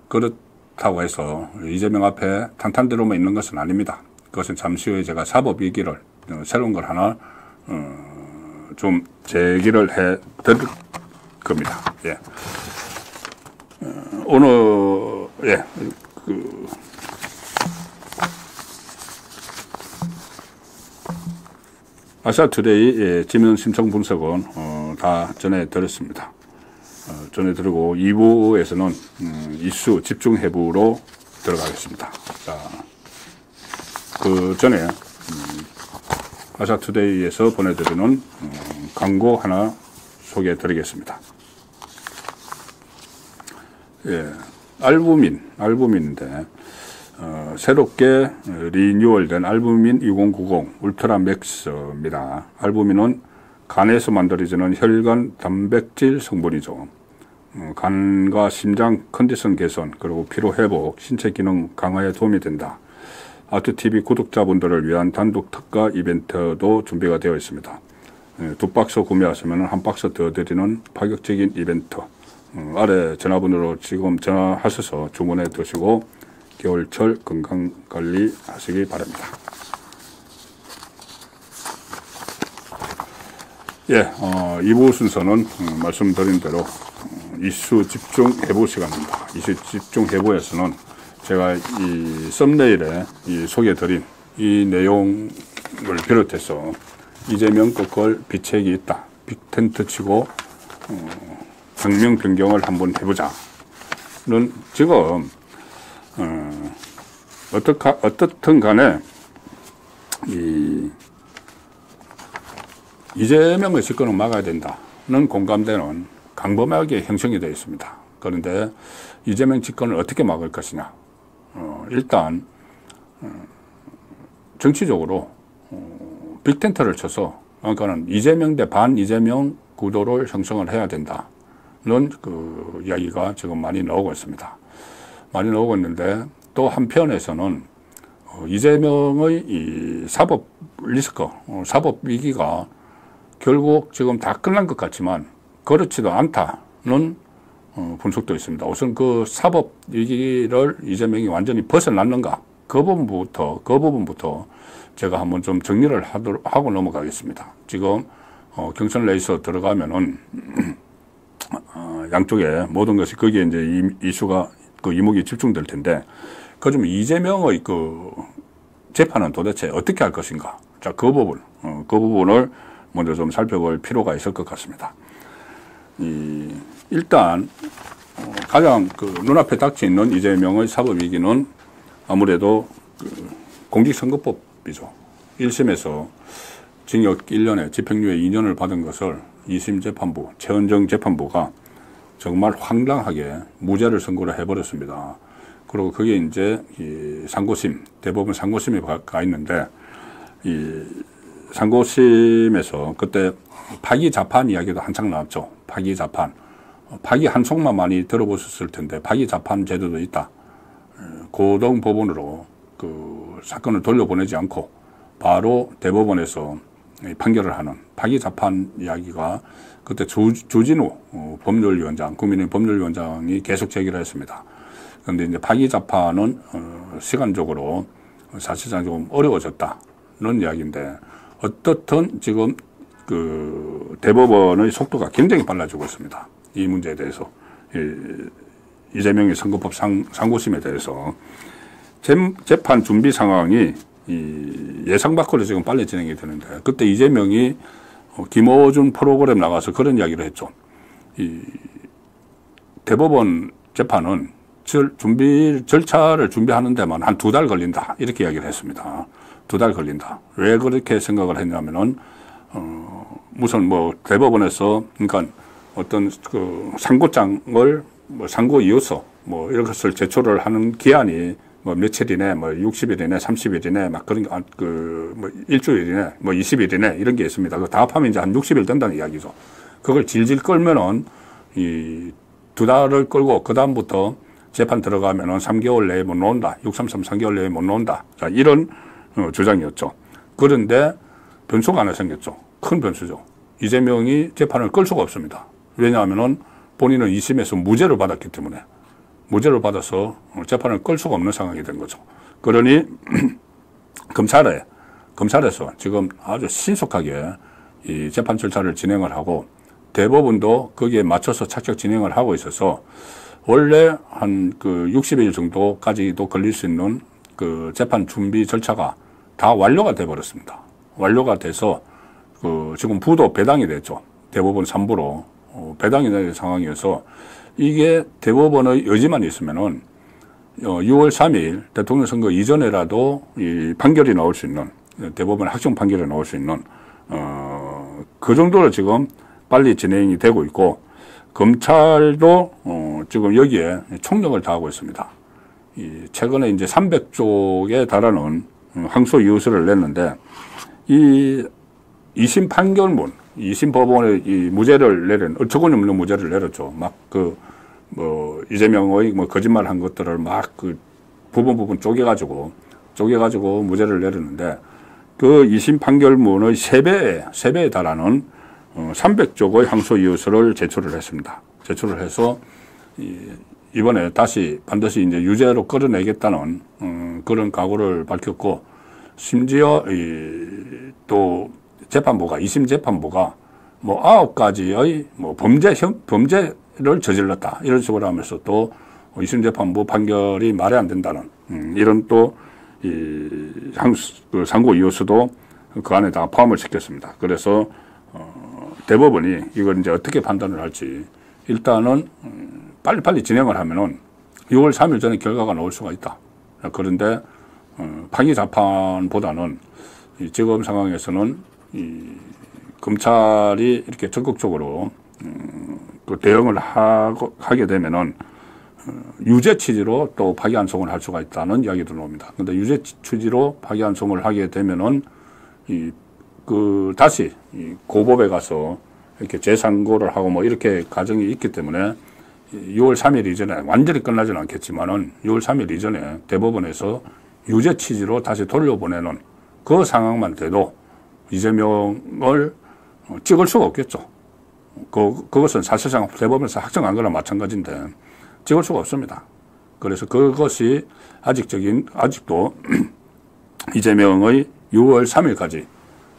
D: 그렇다고 해서 이재명 앞에 탄탄대로만 있는 것은 아닙니다. 그것은 잠시 후에 제가 사법위기를 새로운 걸 하나 좀 제기를 해 드릴 겁니다. 예. 오늘 아시아투데이 지면 심층 분석은 다 전해드렸습니다. 전해드리고 2부에서는 이슈 집중 해부로 들어가겠습니다. 자, 그 전에 아시아투데이에서 보내드리는 광고 하나 소개해드리겠습니다. 예, 알부민인데, 새롭게 리뉴얼된 알부민 2090 울트라 맥스입니다. 알부민은 간에서 만들어지는 혈관 단백질 성분이죠. 간과 심장 컨디션 개선, 그리고 피로 회복, 신체 기능 강화에 도움이 된다. 아트TV 구독자분들을 위한 단독 특가 이벤트도 준비가 되어 있습니다. 2박스 구매하시면 1박스 더 드리는 파격적인 이벤트. 아래 전화번호로 지금 전화하셔서 주문해 두시고 겨울철 건강관리 하시기 바랍니다. 예, 2부 순서는 말씀드린 대로 이슈 집중 해부 시간입니다. 이슈 집중 해부에서는 제가 이 썸네일에 소개해드린 이 내용을 비롯해서 이재명 꺾을 비책이 있다. 빅텐트 치고 정명 변경을 한번 해보자는 지금 어떻든 간에 이재명의 집권을 막아야 된다는 공감대는 강범하게 형성이 되어 있습니다. 그런데 이재명 집권을 어떻게 막을 것이냐. 일단 정치적으로 빅텐트를 쳐서 그러니까는 이재명 대 반 이재명 구도를 형성을 해야 된다는 그 이야기가 지금 많이 나오고 있습니다. 많이 나오고 있는데 또 한편에서는 이재명의 이 사법 리스크, 사법 위기가 결국 지금 다 끝난 것 같지만 그렇지도 않다는 분석도 있습니다. 우선 그 사법 위기를 이재명이 완전히 벗어났는가 그 부분부터 제가 한번 좀 정리를 하고 넘어가겠습니다. 지금 경선 레이스 들어가면은 양쪽에 모든 것이 거기에 이제 이슈가 그 이목이 집중될 텐데 그중 이재명의 그 재판은 도대체 어떻게 할 것인가? 자, 그 부분을 먼저 좀 살펴볼 필요가 있을 것 같습니다. 일단 가장 그 눈앞에 닥쳐 있는 이재명의 사법 위기는 아무래도 그 공직선거법이죠. 1심에서 징역 1년에 집행유예 2년을 받은 것을 2심 재판부 최은정 재판부가 정말 황당하게 무죄를 선고를 해버렸습니다. 그리고 그게 이제 이 상고심, 대법원 상고심에 가 있는데 이 상고심에서 그때 파기자판 이야기도 한창 나왔죠. 파기자판. 파기 한 속만 많이 들어보셨을 텐데 파기자판 제도도 있다. 고등법원으로 그 사건을 돌려보내지 않고 바로 대법원에서 판결을 하는 파기자판 이야기가 그때 주진우 법률위원장, 국민의 법률위원장이 계속 제기를 했습니다. 그런데 이제 파기자판은 시간적으로 사실상 좀 어려워졌다는 이야기인데 어떻든 지금 그 대법원의 속도가 굉장히 빨라지고 있습니다. 이 문제에 대해서 이재명의 선거법 상고심에 대해서 재판 준비 상황이 예상 밖으로 지금 빨리 진행이 되는데 그때 이재명이 김어준 프로그램 나가서 그런 이야기를 했죠. 이 대법원 재판은 절차를 준비하는 데만 한 2달 걸린다 이렇게 이야기를 했습니다. 2달 걸린다. 왜 그렇게 생각을 했냐면은 무슨 뭐 대법원에서 그러니까 어떤 그 상고장을 뭐 상고 이어서 뭐 이런 것을 제출을 하는 기한이 뭐 며칠 이내, 뭐 60일 이내, 30일 이내, 막 그런 뭐 일주일 이내, 뭐 20일 이내 이런 게 있습니다. 그 다 합하면 이제 한 60일 된다는 이야기죠. 그걸 질질 끌면은 이 2달을 끌고 그다음부터 재판 들어가면은 3개월 내에 못 나온다. 633 3개월 내에 못 나온다. 자, 이런 주장이었죠. 그런데 변수가 하나 생겼죠. 큰 변수죠. 이재명이 재판을 끌 수가 없습니다. 왜냐하면은 본인은 2심에서 무죄를 받았기 때문에 무죄를 받아서 재판을 끌 수가 없는 상황이 된 거죠. 그러니 검찰에서 지금 아주 신속하게 이 재판 절차를 진행을 하고 대법원도 거기에 맞춰서 착적 진행을 하고 있어서 원래 한 그 60일 정도까지도 걸릴 수 있는 그 재판 준비 절차가 다 완료가 돼 버렸습니다. 완료가 돼서 그 지금 부도 배당이 됐죠. 대법원 3부로 배당이 된 상황이어서 이게 대법원의 의지만 있으면은 6월 3일 대통령 선거 이전에라도 이 판결이 나올 수 있는 대법원 확정 판결이 나올 수 있는 그 정도로 지금 빨리 진행이 되고 있고 검찰도 지금 여기에 총력을 다하고 있습니다. 최근에 이제 300쪽에 달하는 항소 이유서를 냈는데, 이 2심 판결문, 2심 법원의 이 무죄를 내린, 어처구니 없는 무죄를 내렸죠. 막 이재명의 거짓말 한 것들을 막 부분 쪼개가지고 무죄를 내렸는데, 그 2심 판결문의 3배에 달하는 300쪽의 항소 이유서를 제출을 했습니다. 제출을 해서, 이번에 다시 반드시 이제 유죄로 끌어내겠다는, 그런 각오를 밝혔고, 심지어, 또 재판부가, 2심 재판부가 9가지의 범죄를 저질렀다. 이런 식으로 하면서 또 2심 재판부 판결이 말이 안 된다는, 이런 또, 상고 이유서도 그 안에다가 포함을 시켰습니다. 그래서, 대법원이 이걸 이제 어떻게 판단을 할지, 일단은, 빨리빨리 진행을 하면은 6월 3일 전에 결과가 나올 수가 있다. 그런데, 파기 재판보다는 지금 상황에서는 검찰이 이렇게 적극적으로, 대응을 하게 되면은, 유죄 취지로 또 파기환송을 할 수가 있다는 이야기도 나옵니다. 근데 유죄 취지로 파기환송을 하게 되면은, 다시, 고법에 가서 이렇게 재상고를 하고 이렇게 과정이 있기 때문에 6월 3일 이전에, 완전히 끝나지는 않겠지만은 6월 3일 이전에 대법원에서 유죄 취지로 다시 돌려보내는 그 상황만 돼도 이재명을 찍을 수가 없겠죠. 그것은 사실상 대법원에서 확정한 거나 마찬가지인데 찍을 수가 없습니다. 그래서 그것이 아직도 이재명의 6월 3일까지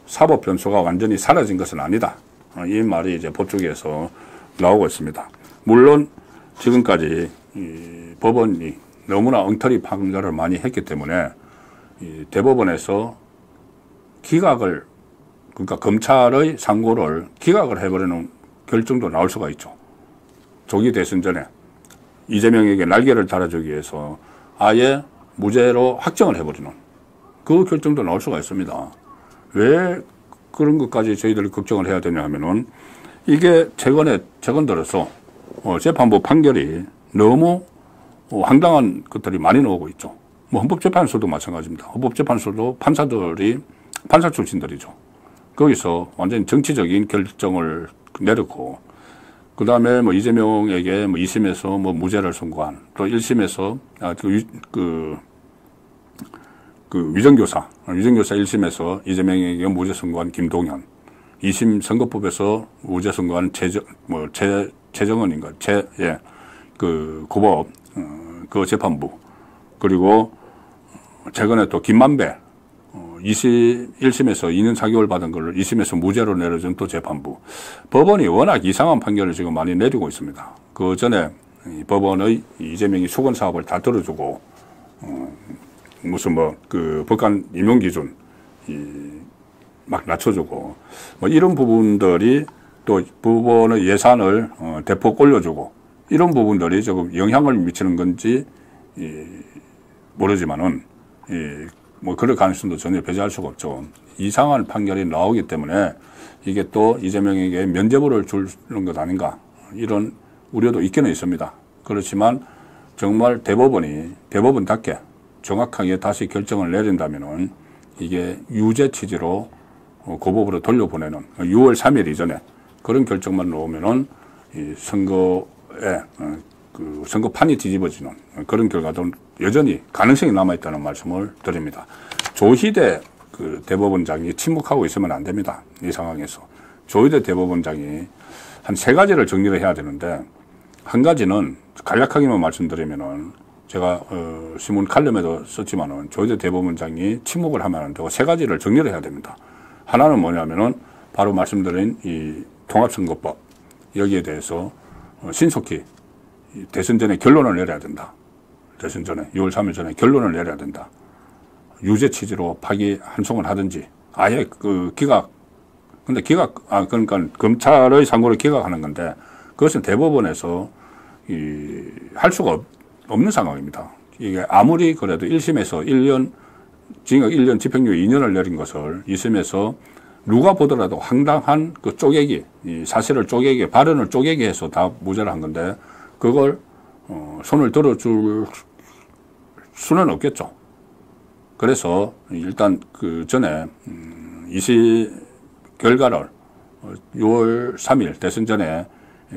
D: 사법 변수가 완전히 사라진 것은 아니다. 이 말이 이제 법조계에서 나오고 있습니다. 물론 지금까지 이 법원이 너무나 엉터리 판결을 많이 했기 때문에 이 대법원에서 그러니까 검찰의 상고를 기각을 해버리는 결정도 나올 수가 있죠. 조기 대선 전에 이재명에게 날개를 달아주기 위해서 아예 무죄로 확정을 해버리는 그 결정도 나올 수가 있습니다. 왜 그런 것까지 저희들이 걱정을 해야 되냐 하면은 이게 최근 들어서 재판부 판결이 너무 황당한 것들이 많이 나오고 있죠. 헌법재판소도 마찬가지입니다. 헌법재판소도 판사 출신들이죠. 거기서 완전히 정치적인 결정을 내렸고, 그 다음에 이재명에게 2심에서 무죄를 선고한, 또 1심에서, 위정교사 1심에서 이재명에게 무죄 선고한 김동현, 2심 선거법에서 무죄 선고한 최정은인가, 고법, 그 재판부, 그리고 최근에 또 김만배, 1심에서 2년 4개월 받은 걸 2심에서 무죄로 내려준 또 재판부. 법원이 워낙 이상한 판결을 지금 많이 내리고 있습니다. 그 전에 법원의 이재명이 수건 사업을 다 들어주고, 무슨 법관 임용 기준, 막 낮춰주고, 이런 부분들이 또 법원의 예산을 대폭 올려주고, 이런 부분들이 조금 영향을 미치는 건지, 모르지만은, 그럴 가능성도 전혀 배제할 수가 없죠. 이상한 판결이 나오기 때문에 이게 또 이재명에게 면죄부를 주는 것 아닌가, 이런 우려도 있기는 있습니다. 그렇지만 정말 대법원답게 정확하게 다시 결정을 내린다면은 이게 유죄 취지로 고법으로 돌려보내는 6월 3일 이전에 그런 결정만 나오면은 이 선거에 선거판이 뒤집어지는 그런 결과도 여전히 가능성이 남아있다는 말씀을 드립니다. 조희대 대법원장이 침묵하고 있으면 안 됩니다. 이 상황에서. 조희대 대법원장이 한 3가지를 정리를 해야 되는데, 한 가지는 간략하게만 말씀드리면은 제가 신문 칼럼에도 썼지만은 조희대 대법원장이 침묵을 하면 안 되고 3가지를 정리를 해야 됩니다. 하나는 뭐냐면은 바로 말씀드린 이 통합선거법, 여기에 대해서 신속히 대선 전에 결론을 내려야 된다. 대선 전에 6월 3일 전에 결론을 내려야 된다. 유죄 취지로 파기환송을 하든지 아예 그러니까 검찰의 상고를 기각하는 건데, 그것은 대법원에서 할 수가 없는 상황입니다. 이게 아무리 그래도 1심에서 1년, 징역 1년, 집행유예 2년을 내린 것을 2심에서 누가 보더라도 황당한 그 쪼개기, 이 사실을 쪼개기, 발언을 쪼개기 해서 다 무죄를 한 건데, 그걸 손을 들어줄 수는 없겠죠. 그래서 일단 그 전에 결과를 6월 3일 대선 전에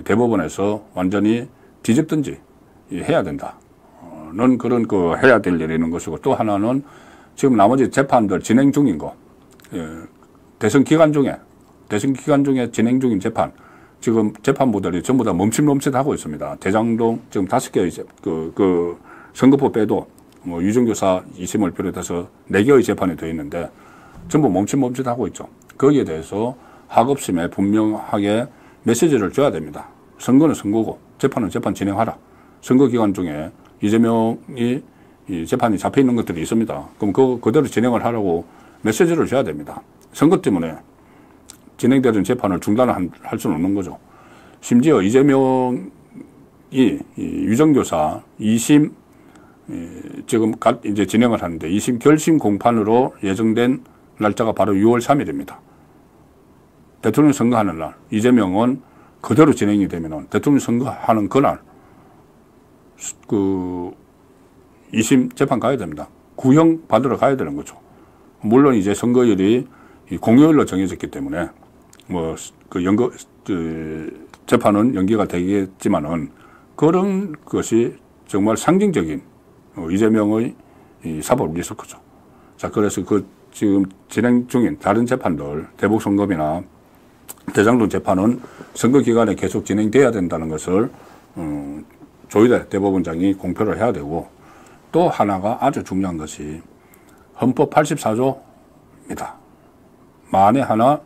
D: 대법원에서 완전히 뒤집든지 해야 된다는 그런 해야 될 일이 있는 것이고, 또 하나는 지금 나머지 재판들 진행 중인 거, 대선 기간 중에 진행 중인 재판, 지금 재판부들이 전부 다 멈칫멈칫하고 있습니다. 대장동 지금 5개의 선거법 빼도 유정교사 2심을 비롯해서 4개의 재판이 되어 있는데 전부 멈칫멈칫하고 있죠. 거기에 대해서 하급심에 분명하게 메시지를 줘야 됩니다. 선거는 선거고 재판은 재판 진행하라. 선거 기간 중에 이재명이 이 재판이 잡혀 있는 것들이 있습니다. 그럼 그대로 진행을 하라고 메시지를 줘야 됩니다. 선거 때문에 진행되는 재판을 중단할 수는 없는 거죠. 심지어 이재명이 유정교사 2심 지금 이제 진행을 하는데 2심 결심 공판으로 예정된 날짜가 바로 6월 3일입니다. 대통령 선거하는 날, 이재명은 그대로 진행이 되면은 대통령 선거하는 그날, 2심 재판 가야 됩니다. 구형 받으러 가야 되는 거죠. 물론 이제 선거일이 공휴일로 정해졌기 때문에, 재판은 연기가 되겠지만은 그런 것이 정말 상징적인 이재명의 사법이 있을 거죠. 자, 그래서 지금 진행 중인 다른 재판들, 대북선거비나 대장동 재판은 선거 기간에 계속 진행돼야 된다는 것을 조희대 대법원장이 공표를 해야 되고, 또 하나가 아주 중요한 것이 헌법 84조입니다. 만에 하나,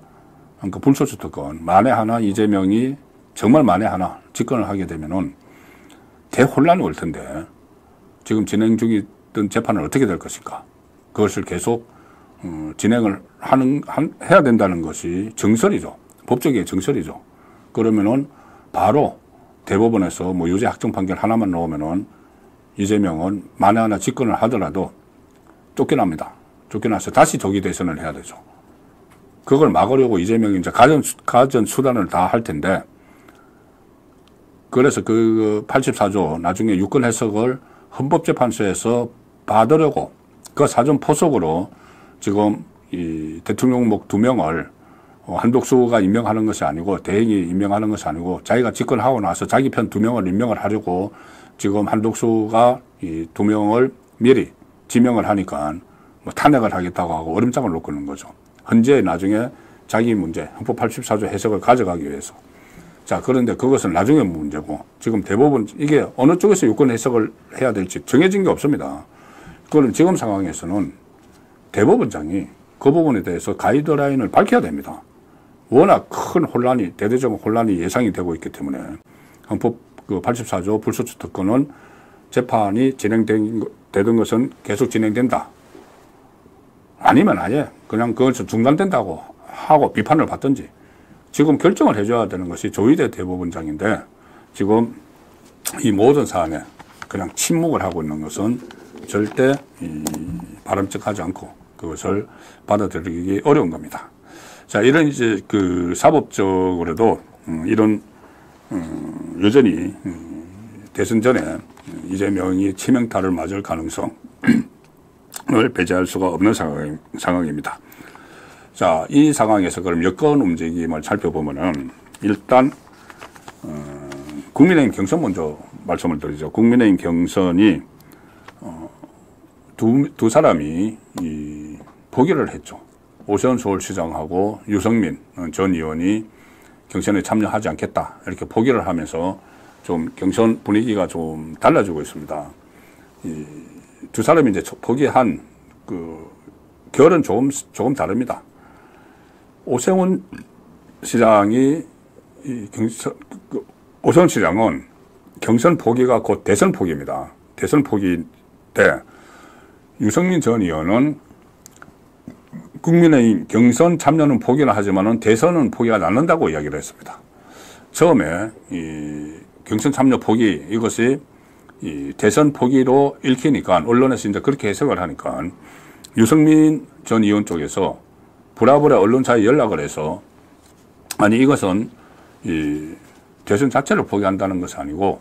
D: 그러니까 불소추 특권, 만에 하나 이재명이 정말 만에 하나 집권을 하게 되면은 대혼란이 올 텐데, 지금 진행 중이던 재판은 어떻게 될 것인가? 그것을 계속 진행을 해야 된다는 것이 정설이죠. 법적인 정설이죠. 그러면은 바로 대법원에서 유죄 확정 판결 하나만 나오면은 이재명은 만에 하나 집권을 하더라도 쫓겨납니다. 쫓겨나서 다시 조기 대선을 해야 되죠. 그걸 막으려고 이재명이 이제 가전 수단을 다 할 텐데, 그래서 84조 나중에 유권 해석을 헌법재판소에서 받으려고 그 사전 포석으로 지금 이 대통령목 2명을 한독수가 임명하는 것이 아니고, 대행이 임명하는 것이 아니고, 자기가 집권하고 나서 자기 편 2명을 임명을 하려고 지금 한독수가 이 2명을 미리 지명을 하니까 탄핵을 하겠다고 하고 얼음장을 놓고 있는 거죠. 현재 나중에 자기 문제, 헌법 84조 해석을 가져가기 위해서. 자, 그런데 그것은 나중에 문제고, 지금 대법원, 이게 어느 쪽에서 유권 해석을 해야 될지 정해진 게 없습니다. 그거는 지금 상황에서는 대법원장이 그 부분에 대해서 가이드라인을 밝혀야 됩니다. 워낙 큰 혼란이, 대대적 혼란이 예상이 되고 있기 때문에 헌법 84조 불소추 특권은 재판이 진행되던 것은 계속 진행된다. 아니면 아예 그냥 그것은 중단된다고 하고 비판을 받든지, 지금 결정을 해줘야 되는 것이 조희대 대법원장인데, 지금 이 모든 사안에 그냥 침묵을 하고 있는 것은 절대 바람직하지 않고 그것을 받아들이기 어려운 겁니다. 자, 이런 이제 사법적으로도 이런 여전히 대선 전에 이재명이 치명타를 맞을 가능성을 배제할 수가 없는 상황입니다. 자, 이 상황에서 그럼 여권 움직임을 살펴보면은 일단 국민의힘 경선 먼저 말씀을 드리죠. 국민의힘 경선이 두 사람이 포기를 했죠. 오세훈 서울시장하고 유승민 전 의원이 경선에 참여하지 않겠다, 이렇게 포기를 하면서 좀 경선 분위기가 좀 달라지고 있습니다. 두 사람이 이제 포기한 결은 조금 다릅니다. 오세훈 시장이 오세훈 시장은 경선 포기가 곧 대선 포기입니다. 대선 포기 때 유승민 전 의원은 국민의힘 경선 참여는 포기를 하지만은 대선은 포기가 않는다고 이야기를 했습니다. 처음에 이 경선 참여 포기, 이것이 이 대선 포기로 읽히니까 언론에서 이제 그렇게 해석을 하니까 유승민 전 의원 쪽에서 불화불에 언론사에 연락을 해서, 아니 이것은 이 대선 자체를 포기한다는 것이 아니고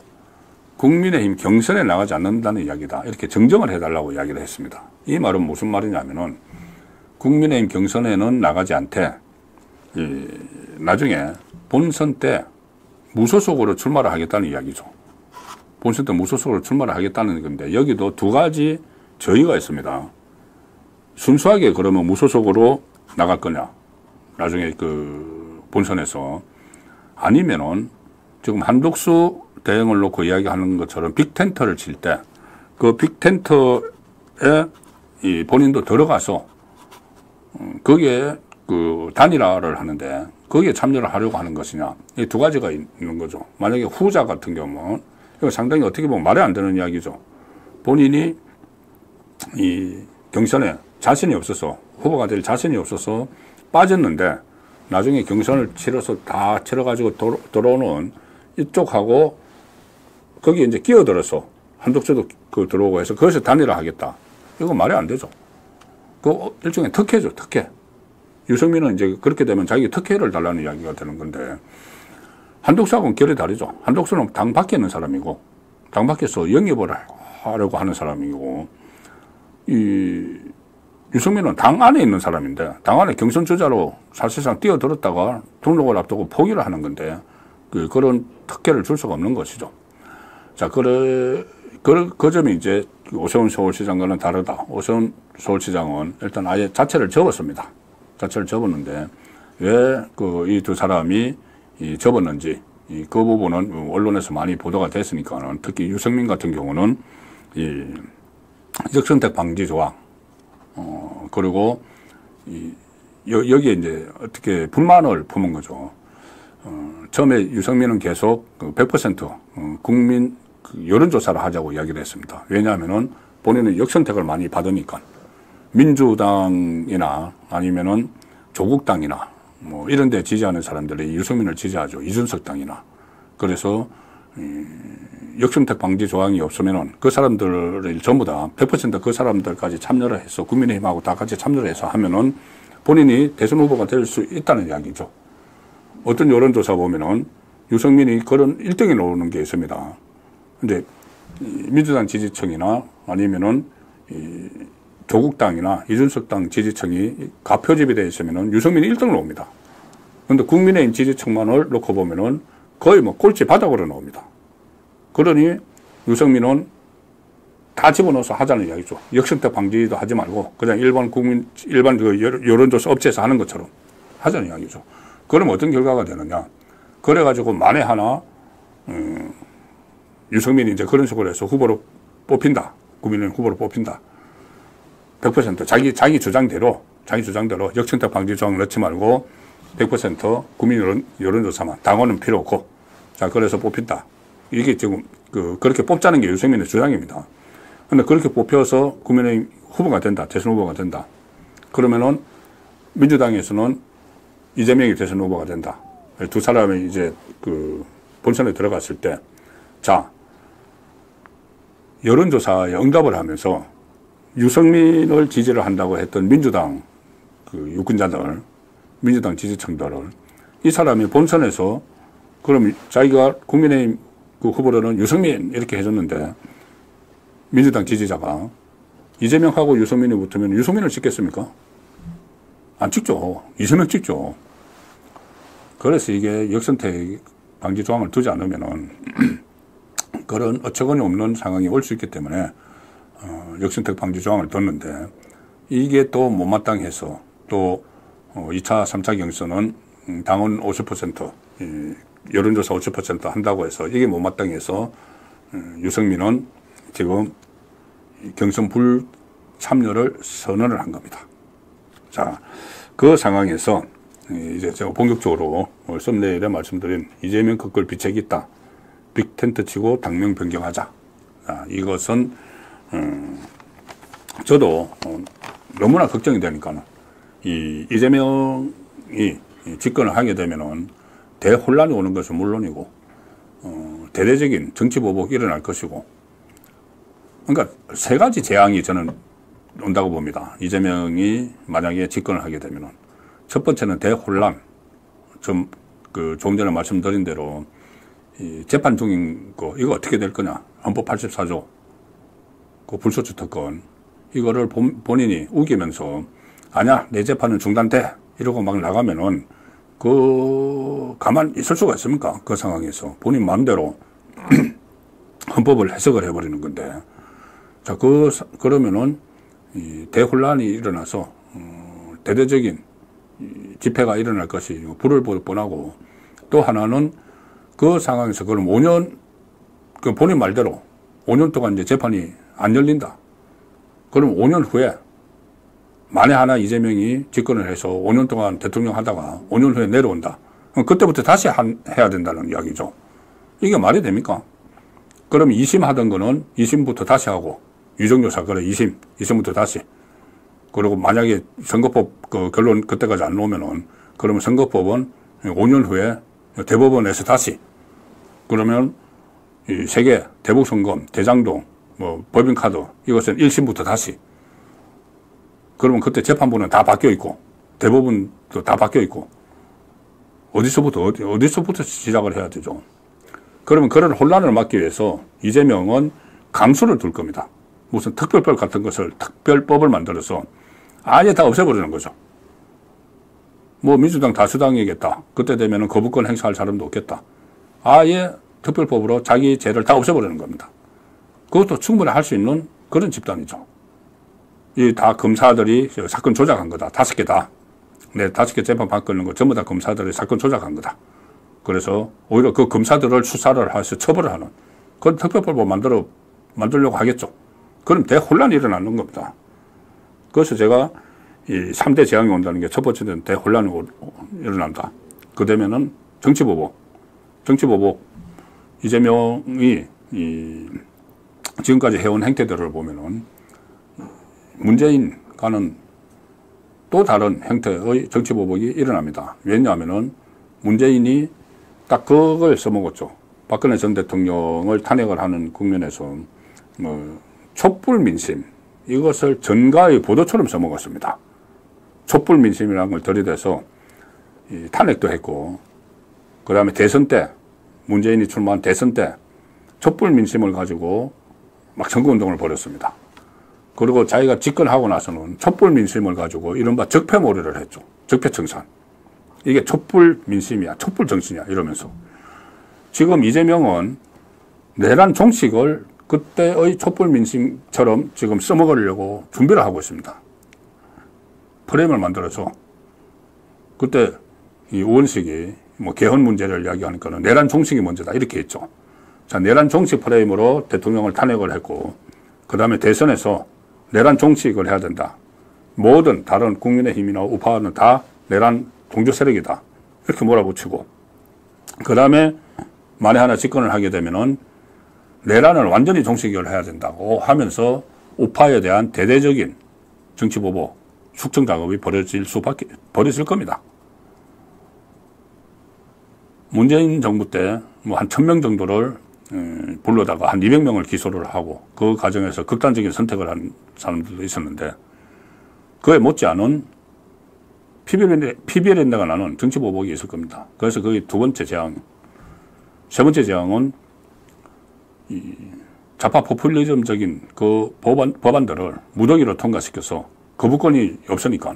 D: 국민의힘 경선에 나가지 않는다는 이야기다. 이렇게 정정을 해달라고 이야기를 했습니다. 이 말은 무슨 말이냐면은 국민의힘 경선에는 나가지 않되 나중에 본선 때 무소속으로 출마를 하겠다는 이야기죠. 본선 때 무소속으로 출마를 하겠다는 건데 여기도 두 가지 저의가 있습니다. 순수하게 그러면 무소속으로 나갈 거냐. 나중에 그 본선에서 아니면은 지금 한독수 대행을 놓고 이야기하는 것처럼 빅텐트를 칠 때 그 빅텐트에 이 본인도 들어가서 거기에 그 단일화를 하는데 거기에 참여를 하려고 하는 것이냐. 이 두 가지가 있는 거죠. 만약에 후자 같은 경우는 이거 상당히 어떻게 보면 말이 안 되는 이야기죠. 본인이 이 경선에 자신이 없어서 후보가 될 자신이 없어서 빠졌는데 나중에 경선을 치러서 다 치러가지고 들어오는 이쪽하고 거기에 이제 끼어들어서 한독수도 그 들어오고 해서 거기서 단일화 하겠다. 이거 말이 안 되죠. 그 일종의 특혜죠, 특혜. 유승민은 이제 그렇게 되면 자기 특혜를 달라는 이야기가 되는 건데 한독수하고는 결이 다르죠. 한독수는 당 밖에 있는 사람이고 당 밖에서 영입을 하려고 하는 사람이고 이 유승민은 당 안에 있는 사람인데 당 안에 경선 주자로 사실상 뛰어들었다가 등록을 앞두고 포기를 하는 건데 그런 특혜를 줄 수가 없는 것이죠. 자, 그 점이 이제 오세훈 서울시장과는 다르다. 오세훈 서울시장은 일단 아예 자체를 접었습니다. 자체를 접었는데 왜 이 두 사람이 접었는지 그 부분은 언론에서 많이 보도가 됐으니까는 특히 유승민 같은 경우는 이 역선택 방지 조항 그리고 여기에 이제 어떻게 불만을 품은 거죠. 처음에 유승민은 계속 100% 국민 여론조사를 하자고 이야기를 했습니다. 왜냐하면은 본인은 역선택을 많이 받으니까 민주당이나 아니면은 조국당이나 뭐 이런 데 지지하는 사람들이 유승민을 지지하죠. 이준석 당이나. 그래서 역선택 방지 조항이 없으면은 그 사람들을 전부 다 100% 그 사람들까지 참여를 해서 국민의힘하고 다 같이 참여를 해서 하면은 본인이 대선 후보가 될 수 있다는 이야기죠. 어떤 여론조사 보면은 유승민이 그런 1등에 나오는 게 있습니다. 근데 민주당 지지층이나 아니면은 조국당이나 이준석 당 지지층이 가표집이 되어 있으면은 유승민이 1등으로 옵니다. 그런데 국민의힘 지지층만을 놓고 보면은 거의 뭐 꼴찌 바닥으로 나옵니다. 그러니 유승민은 다 집어넣어서 하자는 이야기죠. 역선택 방지도 하지 말고 그냥 일반 그 여론조사 업체에서 하는 것처럼 하자는 이야기죠. 그러면 어떤 결과가 되느냐. 그래가지고 만에 하나 유승민이 이제 그런 식으로 해서 후보로 뽑힌다. 국민의힘 후보로 뽑힌다. 100% 자기 주장대로 역선택 방지 조항 넣지 말고 100% 국민 여론조사만 당원은 필요 없고 자 그래서 뽑힌다. 이게 지금 그렇게 뽑자는 게 유승민의 주장입니다. 그런데 그렇게 뽑혀서 국민의힘 후보가 된다. 대선 후보가 된다. 그러면은 민주당에서는 이재명이 대선 후보가 된다. 두 사람이 이제 본선에 들어갔을 때 자 여론조사에 응답을 하면서 유승민을 지지를 한다고 했던 민주당 유권자들, 민주당 지지층들을 이 사람이 본선에서 그럼 자기가 국민의힘 후보로는 유승민 이렇게 해줬는데 민주당 지지자가 이재명하고 유승민이 붙으면 유승민을 찍겠습니까? 안 찍죠. 이재명 찍죠. 그래서 이게 역선택 방지 조항을 두지 않으면은 그런 어처구니 없는 상황이 올 수 있기 때문에 역선택 방지 조항을 뒀는데 이게 또 못마땅해서 또 2차, 3차 경선은 당원 50%, 여론조사 50% 한다고 해서 이게 못마땅해서 유승민은 지금 경선 불참여를 선언을 한 겁니다. 자, 그 상황에서 이제 제가 본격적으로 썸네일에 말씀드린 이재명 거꾸로 비책이 있다. 빅텐트 치고 당명 변경하자. 자, 이것은 저도 너무나 걱정이 되니까는 이재명이 집권을 하게 되면은 대혼란이 오는 것은 물론이고 대대적인 정치 보복이 일어날 것이고 그러니까 세 가지 재앙이 저는 온다고 봅니다. 이재명이 만약에 집권을 하게 되면은 첫 번째는 대혼란. 조금 전에 말씀드린 대로 이 재판 중인 거, 이거 어떻게 될 거냐. 헌법 84조. 그 불소추 특권. 이거를 본인이 우기면서, 아니야, 내 재판은 중단돼. 이러고 막 나가면은, 가만 있을 수가 있습니까? 그 상황에서. 본인 마음대로 헌법을 해석을 해버리는 건데. 자, 그러면은, 이 대혼란이 일어나서, 대대적인 집회가 일어날 것이 불을 보듯 뻔하고, 또 하나는 그 상황에서 그럼 5년, 그 본인 말대로 5년 동안 이제 재판이 안 열린다. 그럼 5년 후에 만에 하나 이재명이 집권을 해서 5년 동안 대통령 하다가 5년 후에 내려온다. 그럼 그때부터 다시 해야 된다는 이야기죠. 이게 말이 됩니까? 그럼 2심 하던 거는 2심부터 다시 하고, 유정조 사건에 2심부터 다시. 그리고 만약에 선거법 그 결론 그때까지 안 나오면은, 그러면 선거법은 5년 후에 대법원에서 다시. 그러면 이 세계, 대북송금, 대장동, 뭐 법인카드, 이것은 1심부터 다시. 그러면 그때 재판부는 다 바뀌어 있고, 대법원도 다 바뀌어 있고, 어디서부터 시작을 해야 되죠? 그러면 그런 혼란을 막기 위해서 이재명은 강수를 둘 겁니다. 무슨 특별법 같은 것을, 특별법을 만들어서 아예 다 없애버리는 거죠. 뭐 민주당 다수당이겠다. 그때 되면은 거부권 행사할 사람도 없겠다. 아예 특별법으로 자기 죄를 다 없애버리는 겁니다. 그것도 충분히 할 수 있는 그런 집단이죠. 이 다 검사들이 사건 조작한 거다. 5개 다. 네, 5개 재판 받는 거 전부 다 검사들이 사건 조작한 거다. 그래서 오히려 그 검사들을 수사를 해서 처벌을 하는 그런 특별법을 만들려고 하겠죠. 그럼 대혼란이 일어나는 겁니다. 그래서 제가 이 3대 재앙이 온다는 게 첫 번째는 대혼란이 일어난다. 그 되면은 정치보복. 이재명이 지금까지 해온 행태들을 보면은 문재인과는 또 다른 형태의 정치보복이 일어납니다. 왜냐하면은 문재인이 딱 그걸 써먹었죠. 박근혜 전 대통령을 탄핵을 하는 국면에서 뭐 촛불민심, 이것을 전가의 보도처럼 써먹었습니다. 촛불민심이라는 걸 들이대서 탄핵도 했고, 그 다음에 대선 때, 문재인이 출마한 대선 때 촛불민심을 가지고 막 선거운동을 벌였습니다. 그리고 자기가 집권하고 나서는 촛불민심을 가지고 이른바 적폐몰이를 했죠. 적폐청산. 이게 촛불민심이야, 촛불정신이야 이러면서. 지금 이재명은 내란 종식을 그때의 촛불민심처럼 지금 써먹으려고 준비를 하고 있습니다. 프레임을 만들어서. 그때 이 우원식이 뭐 개헌 문제를 이야기하니까는 내란 종식이 문제다 이렇게 했죠. 자, 내란 종식 프레임으로 대통령을 탄핵을 했고, 그 다음에 대선에서 내란 종식을 해야 된다. 모든 다른 국민의힘이나 우파는 다 내란 동조 세력이다. 이렇게 몰아붙이고, 그 다음에 만에 하나 집권을 하게 되면은 내란을 완전히 종식을 해야 된다고 하면서 우파에 대한 대대적인 정치보복, 숙청 작업이 벌어질 겁니다. 문재인 정부 때 뭐 한 1000명 정도를 불러다가 한 200명을 기소를 하고 그 과정에서 극단적인 선택을 한 사람들도 있었는데, 그에 못지않은 피비린내가 나는 정치보복이 있을 겁니다. 그래서 그게 두 번째 재앙. 세 번째 재앙은 이 좌파 포퓰리즘적인 그 법안들을 무더기로 통과시켜서 거부권이 없으니까,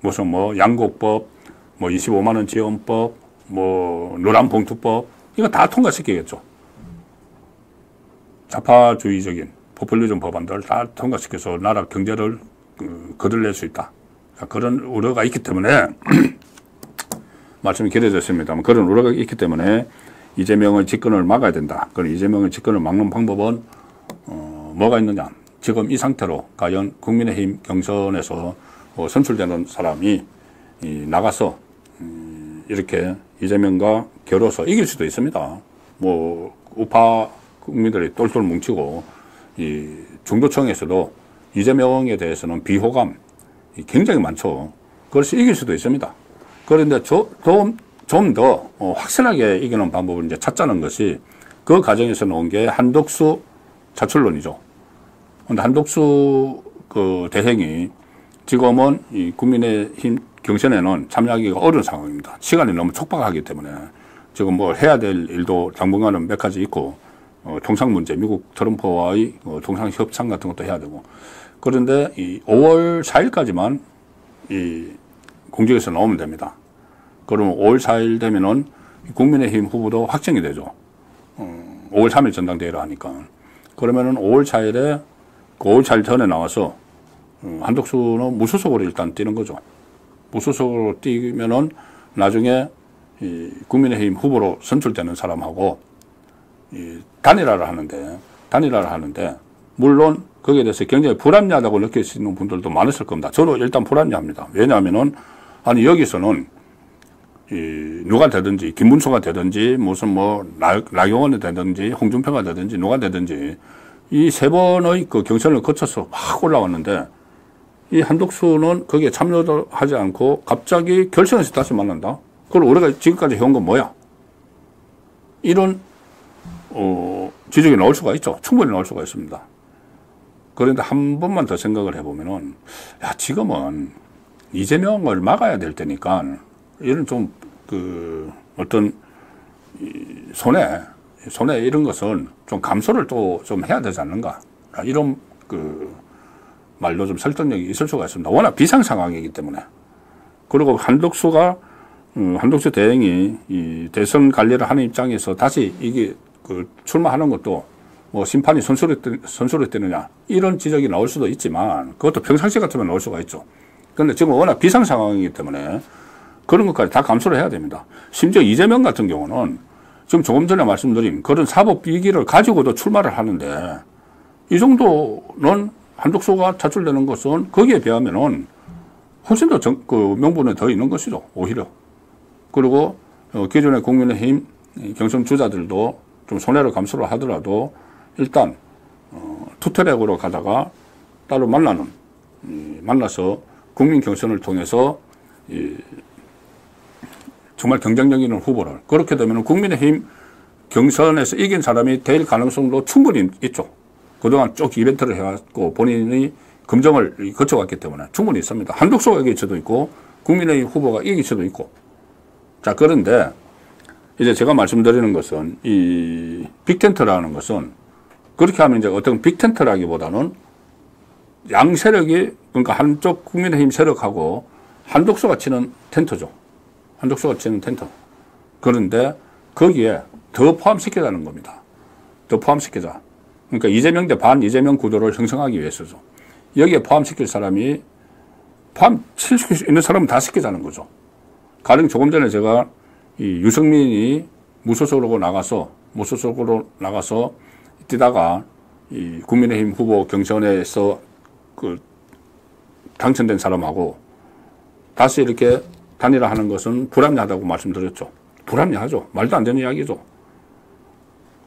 D: 무슨 뭐 양곡법, 뭐 25만원 지원법, 뭐 노란봉투법, 이거 다 통과시키겠죠. 좌파주의적인 포퓰리즘 법안들을 다 통과시켜서 나라 경제를 거들낼 수 있다. 그런 우려가 있기 때문에 말씀이 길어졌습니다만, 그런 우려가 있기 때문에 이재명의 집권을 막아야 된다. 그럼 이재명의 집권을 막는 방법은 뭐가 있느냐. 지금 이 상태로 과연 국민의힘 경선에서 선출되는 사람이 나가서 이렇게 이재명과 겨뤄서 이길 수도 있습니다. 뭐 우파 국민들이 똘똘 뭉치고 이 중도층에서도 이재명에 대해서는 비호감 굉장히 많죠. 그래서 이길 수도 있습니다. 그런데 좀 더 확실하게 이기는 방법을 이제 찾자는 것이 그 과정에서 나온 게 한덕수 차출론이죠. 근데 한덕수 그 대행이 지금은 이 국민의힘 경선에는 참여하기가 어려운 상황입니다. 시간이 너무 촉박하기 때문에. 지금 뭐 해야 될 일도 당분간은 몇 가지 있고, 통상 문제, 미국 트럼프와의 통상 협상 같은 것도 해야 되고. 그런데 이 5월 4일까지만 이 공직에서 나오면 됩니다. 그러면 5월 4일 되면은 국민의힘 후보도 확정이 되죠. 5월 3일 전당대회를 하니까. 그러면은 5월 4일에, 그 5월 4일 전에 나와서 한덕수는 무소속으로 일단 뛰는 거죠. 무소속으로 뛰면은 나중에 이 국민의힘 후보로 선출되는 사람하고 이 단일화를 하는데 물론 거기에 대해서 굉장히 불합리하다고 느끼시는 분들도 많으실 겁니다. 저도 일단 불합리합니다. 왜냐하면은 아니 여기서는 이 누가 되든지 김문수가 되든지 무슨 뭐 나경원이 되든지 홍준표가 되든지 누가 되든지 이 세 번의 그 경선을 거쳐서 확 올라왔는데 이 한덕수는 거기에 참여도 하지 않고 갑자기 결선에서 다시 만난다? 그걸 우리가 지금까지 해온 건 뭐야? 이런 지적이 나올 수가 있죠. 충분히 나올 수가 있습니다. 그런데 한 번만 더 생각을 해보면은, 야, 지금은 이재명을 막아야 될 때니까, 이런 좀, 어떤, 손해 이런 것은 좀 감소를 또 좀 해야 되지 않는가. 이런, 말도 좀 설득력이 있을 수가 있습니다. 워낙 비상 상황이기 때문에. 그리고 한덕수 대행이 이 대선 관리를 하는 입장에서 다시 이게 출마하는 것도 뭐 심판이 선수를 뜨느냐 이런 지적이 나올 수도 있지만 그것도 평상시 같으면 나올 수가 있죠. 그런데 지금 워낙 비상 상황이기 때문에 그런 것까지 다 감수를 해야 됩니다. 심지어 이재명 같은 경우는 지금 조금 전에 말씀드린 그런 사법 비기를 가지고도 출마를 하는데 이 정도는 한덕수가 차출되는 것은 거기에 비하면은 훨씬 더 명분이 더 있는 것이죠. 오히려. 그리고 기존의 국민의힘 경선 주자들도 좀 손해를 감수를 하더라도 일단 투트랙으로 가다가 따로 만나서 국민 경선을 통해서 정말 경쟁력 있는 후보를 그렇게 되면 국민의힘 경선에서 이긴 사람이 될 가능성도 충분히 있죠. 그동안 쭉 이벤트를 해왔고 본인이 검증을 거쳐왔기 때문에 충분히 있습니다. 한덕수가 이길 수도 있고 국민의힘 후보가 이길 수도 있고. 자, 그런데 이제 제가 말씀드리는 것은 이 빅텐트라는 것은 그렇게 하면 이제 어떤 빅텐트라기보다는 양 세력이 그러니까 한쪽 국민의힘 세력하고 한덕수가 치는 텐트죠. 한덕수가 치는 텐트. 그런데 거기에 더 포함시키자는 겁니다. 더 포함시키자. 그러니까 이재명 대 반 이재명 구도를 형성하기 위해서죠. 여기에 포함시킬 사람이 포함시킬 수 있는 사람은 다 시키자는 거죠. 가령 조금 전에 제가 이 유승민이 무소속으로 나가서 뛰다가 이 국민의힘 후보 경선에서 당선된 사람하고 다시 이렇게 단일화하는 것은 불합리하다고 말씀드렸죠. 불합리하죠. 말도 안 되는 이야기죠.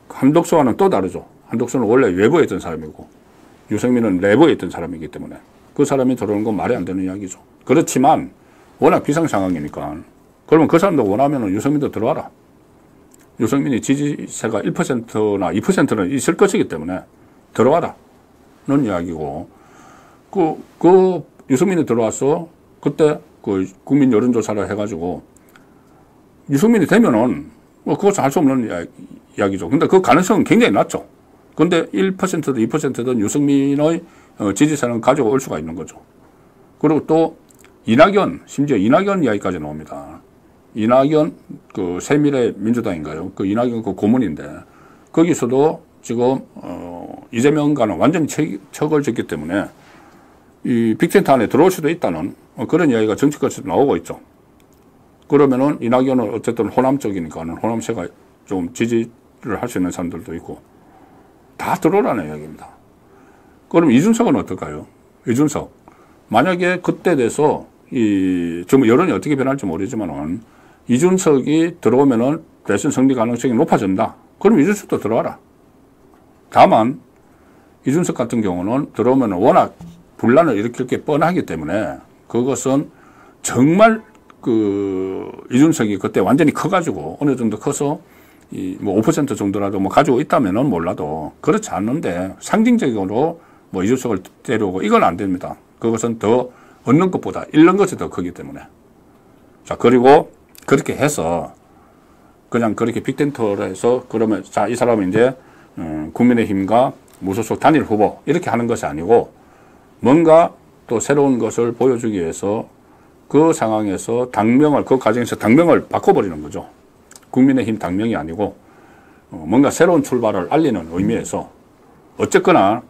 D: 한덕수와는 또 다르죠. 한덕수는 원래 외부에 있던 사람이고 유승민은 내부에 있던 사람이기 때문에 그 사람이 들어오는 건 말이 안 되는 이야기죠. 그렇지만 워낙 비상 상황이니까 그러면 그 사람도 원하면 유승민도 들어와라. 유승민이 지지세가 1%나 2%는 있을 것이기 때문에 들어와라. 는 이야기고 그 유승민이 들어와서 그때 그 국민 여론조사를 해가지고 유승민이 되면은 뭐 그것은 할 수 없는 이야기죠. 근데 그 가능성은 굉장히 낮죠. 근데 1%든 2%든 유승민의 지지세는 가지고 올 수가 있는 거죠. 그리고 또 심지어 이낙연 이야기까지 나옵니다. 이낙연 새미래 민주당인가요? 그 이낙연 그 고문인데 거기서도 지금 이재명과는 완전히 척을 졌기 때문에 이 빅텐트 안에 들어올 수도 있다는 그런 이야기가 정치권에서 나오고 있죠. 그러면은 이낙연은 어쨌든 호남 쪽이니까는 호남세가 좀 지지를 할 수 있는 사람들도 있고 다 들어오라는 이야기입니다. 그럼 이준석은 어떨까요? 이준석. 만약에 그때 돼서 좀 여론이 어떻게 변할지 모르지만은 이준석이 들어오면은 대선 승리 가능성이 높아진다. 그럼 이준석도 들어와라. 다만 이준석 같은 경우는 들어오면 워낙 분란을 일으킬 게 뻔하기 때문에 그것은 정말 이준석이 그때 완전히 커가지고 어느 정도 커서 뭐 5% 정도라도 뭐 가지고 있다면은 몰라도 그렇지 않는데 상징적으로 뭐 이준석을 데려오고 이건 안 됩니다. 그것은 더 얻는 것보다 잃는 것이 더 크기 때문에. 자, 그리고 그렇게 해서 그냥 그렇게 빅텐트를 해서 그러면 자, 이 사람은 이제 국민의힘과 무소속 단일 후보 이렇게 하는 것이 아니고 뭔가 또 새로운 것을 보여주기 위해서 그 상황에서 당명을 그 과정에서 당명을 바꿔버리는 거죠. 국민의힘 당명이 아니고 뭔가 새로운 출발을 알리는 의미에서 어쨌거나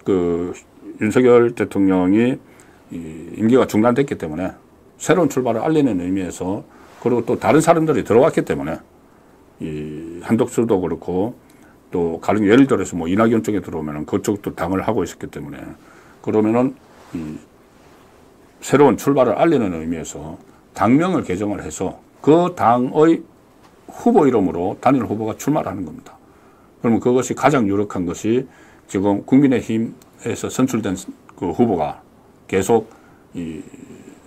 D: 그 윤석열 대통령이 임기가 중단됐기 때문에 새로운 출발을 알리는 의미에서 그리고 또 다른 사람들이 들어왔기 때문에 이 한덕수도 그렇고 또 가령 예를 들어서 뭐 이낙연 쪽에 들어오면은 그쪽도 당을 하고 있었기 때문에 그러면은 새로운 출발을 알리는 의미에서 당명을 개정을 해서 그 당의 후보 이름으로 단일 후보가 출마하는 겁니다. 그러면 그것이 가장 유력한 것이 지금 국민의힘에서 선출된 그 후보가 계속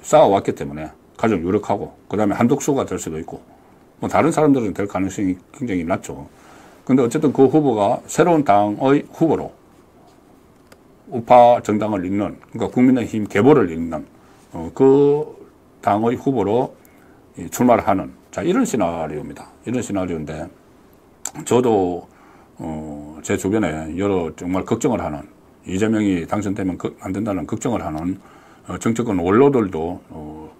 D: 쌓아왔기 때문에 가장 유력하고 그 다음에 한덕수가 될 수도 있고 뭐 다른 사람들은 될 가능성이 굉장히 낮죠. 근데 어쨌든 그 후보가 새로운 당의 후보로 우파 정당을 잇는 그러니까 국민의힘 계보를 잇는 그 당의 후보로 출마를 하는 자 이런 시나리오입니다. 이런 시나리오인데 저도 제 주변에 여러 정말 걱정을 하는 이재명이 당선되면 안 된다는 걱정을 하는 정치권 원로들도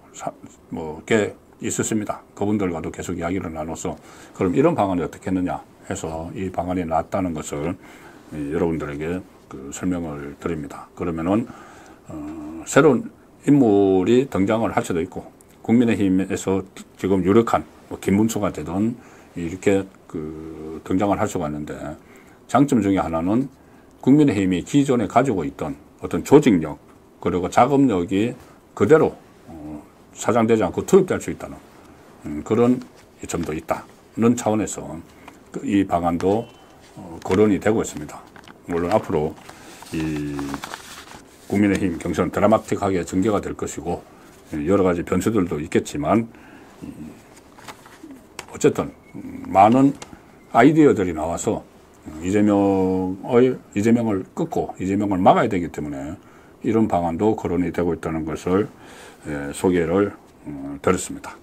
D: 꽤 있었습니다. 그분들과도 계속 이야기를 나눠서 그럼 이런 방안이 어떻게 했느냐 해서 이 방안이 나왔다는 것을 여러분들에게 그 설명을 드립니다. 그러면은 새로운 인물이 등장을 할 수도 있고 국민의힘에서 지금 유력한 뭐 김문수가 되든 이렇게 그 등장을 할 수가 있는데 장점 중에 하나는 국민의힘이 기존에 가지고 있던 어떤 조직력 그리고 자금력이 그대로 사장되지 않고 투입될 수 있다는 그런 점도 있다는 차원에서 이 방안도 거론이 되고 있습니다. 물론 앞으로 이 국민의힘 경선 드라마틱하게 전개가 될 것이고 여러 가지 변수들도 있겠지만 어쨌든 많은 아이디어들이 나와서 이재명을 끊고 이재명을 막아야 되기 때문에 이런 방안도 거론이 되고 있다는 것을 소개를 드렸습니다.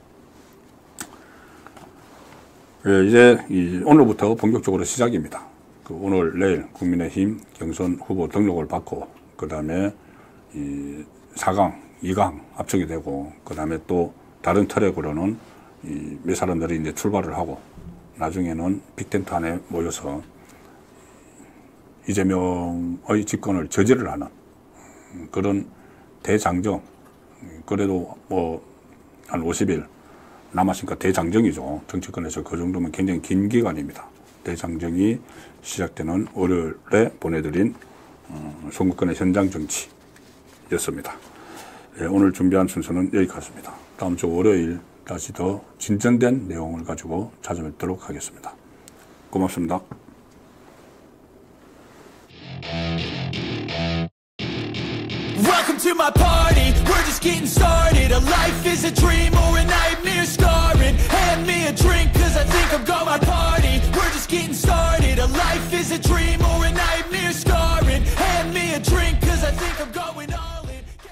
D: 이제 오늘부터 본격적으로 시작입니다. 오늘 내일 국민의힘 경선 후보 등록을 받고 그 다음에 4강, 2강 압축이 되고 그 다음에 또 다른 트랙으로는 몇 사람들이 이제 출발을 하고 나중에는 빅텐트 안에 모여서 이재명의 집권을 저지를 하는 그런 대장정 그래도 뭐 한 50일 남았으니까 대장정이죠. 정치권에서 그 정도면 굉장히 긴 기간입니다. 대장정이 시작되는 월요일에 보내드린 선거권의 현장 정치였습니다. 오늘 준비한 순서는 여기까지입니다. 다음 주 월요일 다시 더 진전된 내용을 가지고 찾아뵙도록 하겠습니다. 고맙습니다.
C: Welcome to my party, we're just getting started. A life is a dream or a nightmare scarred.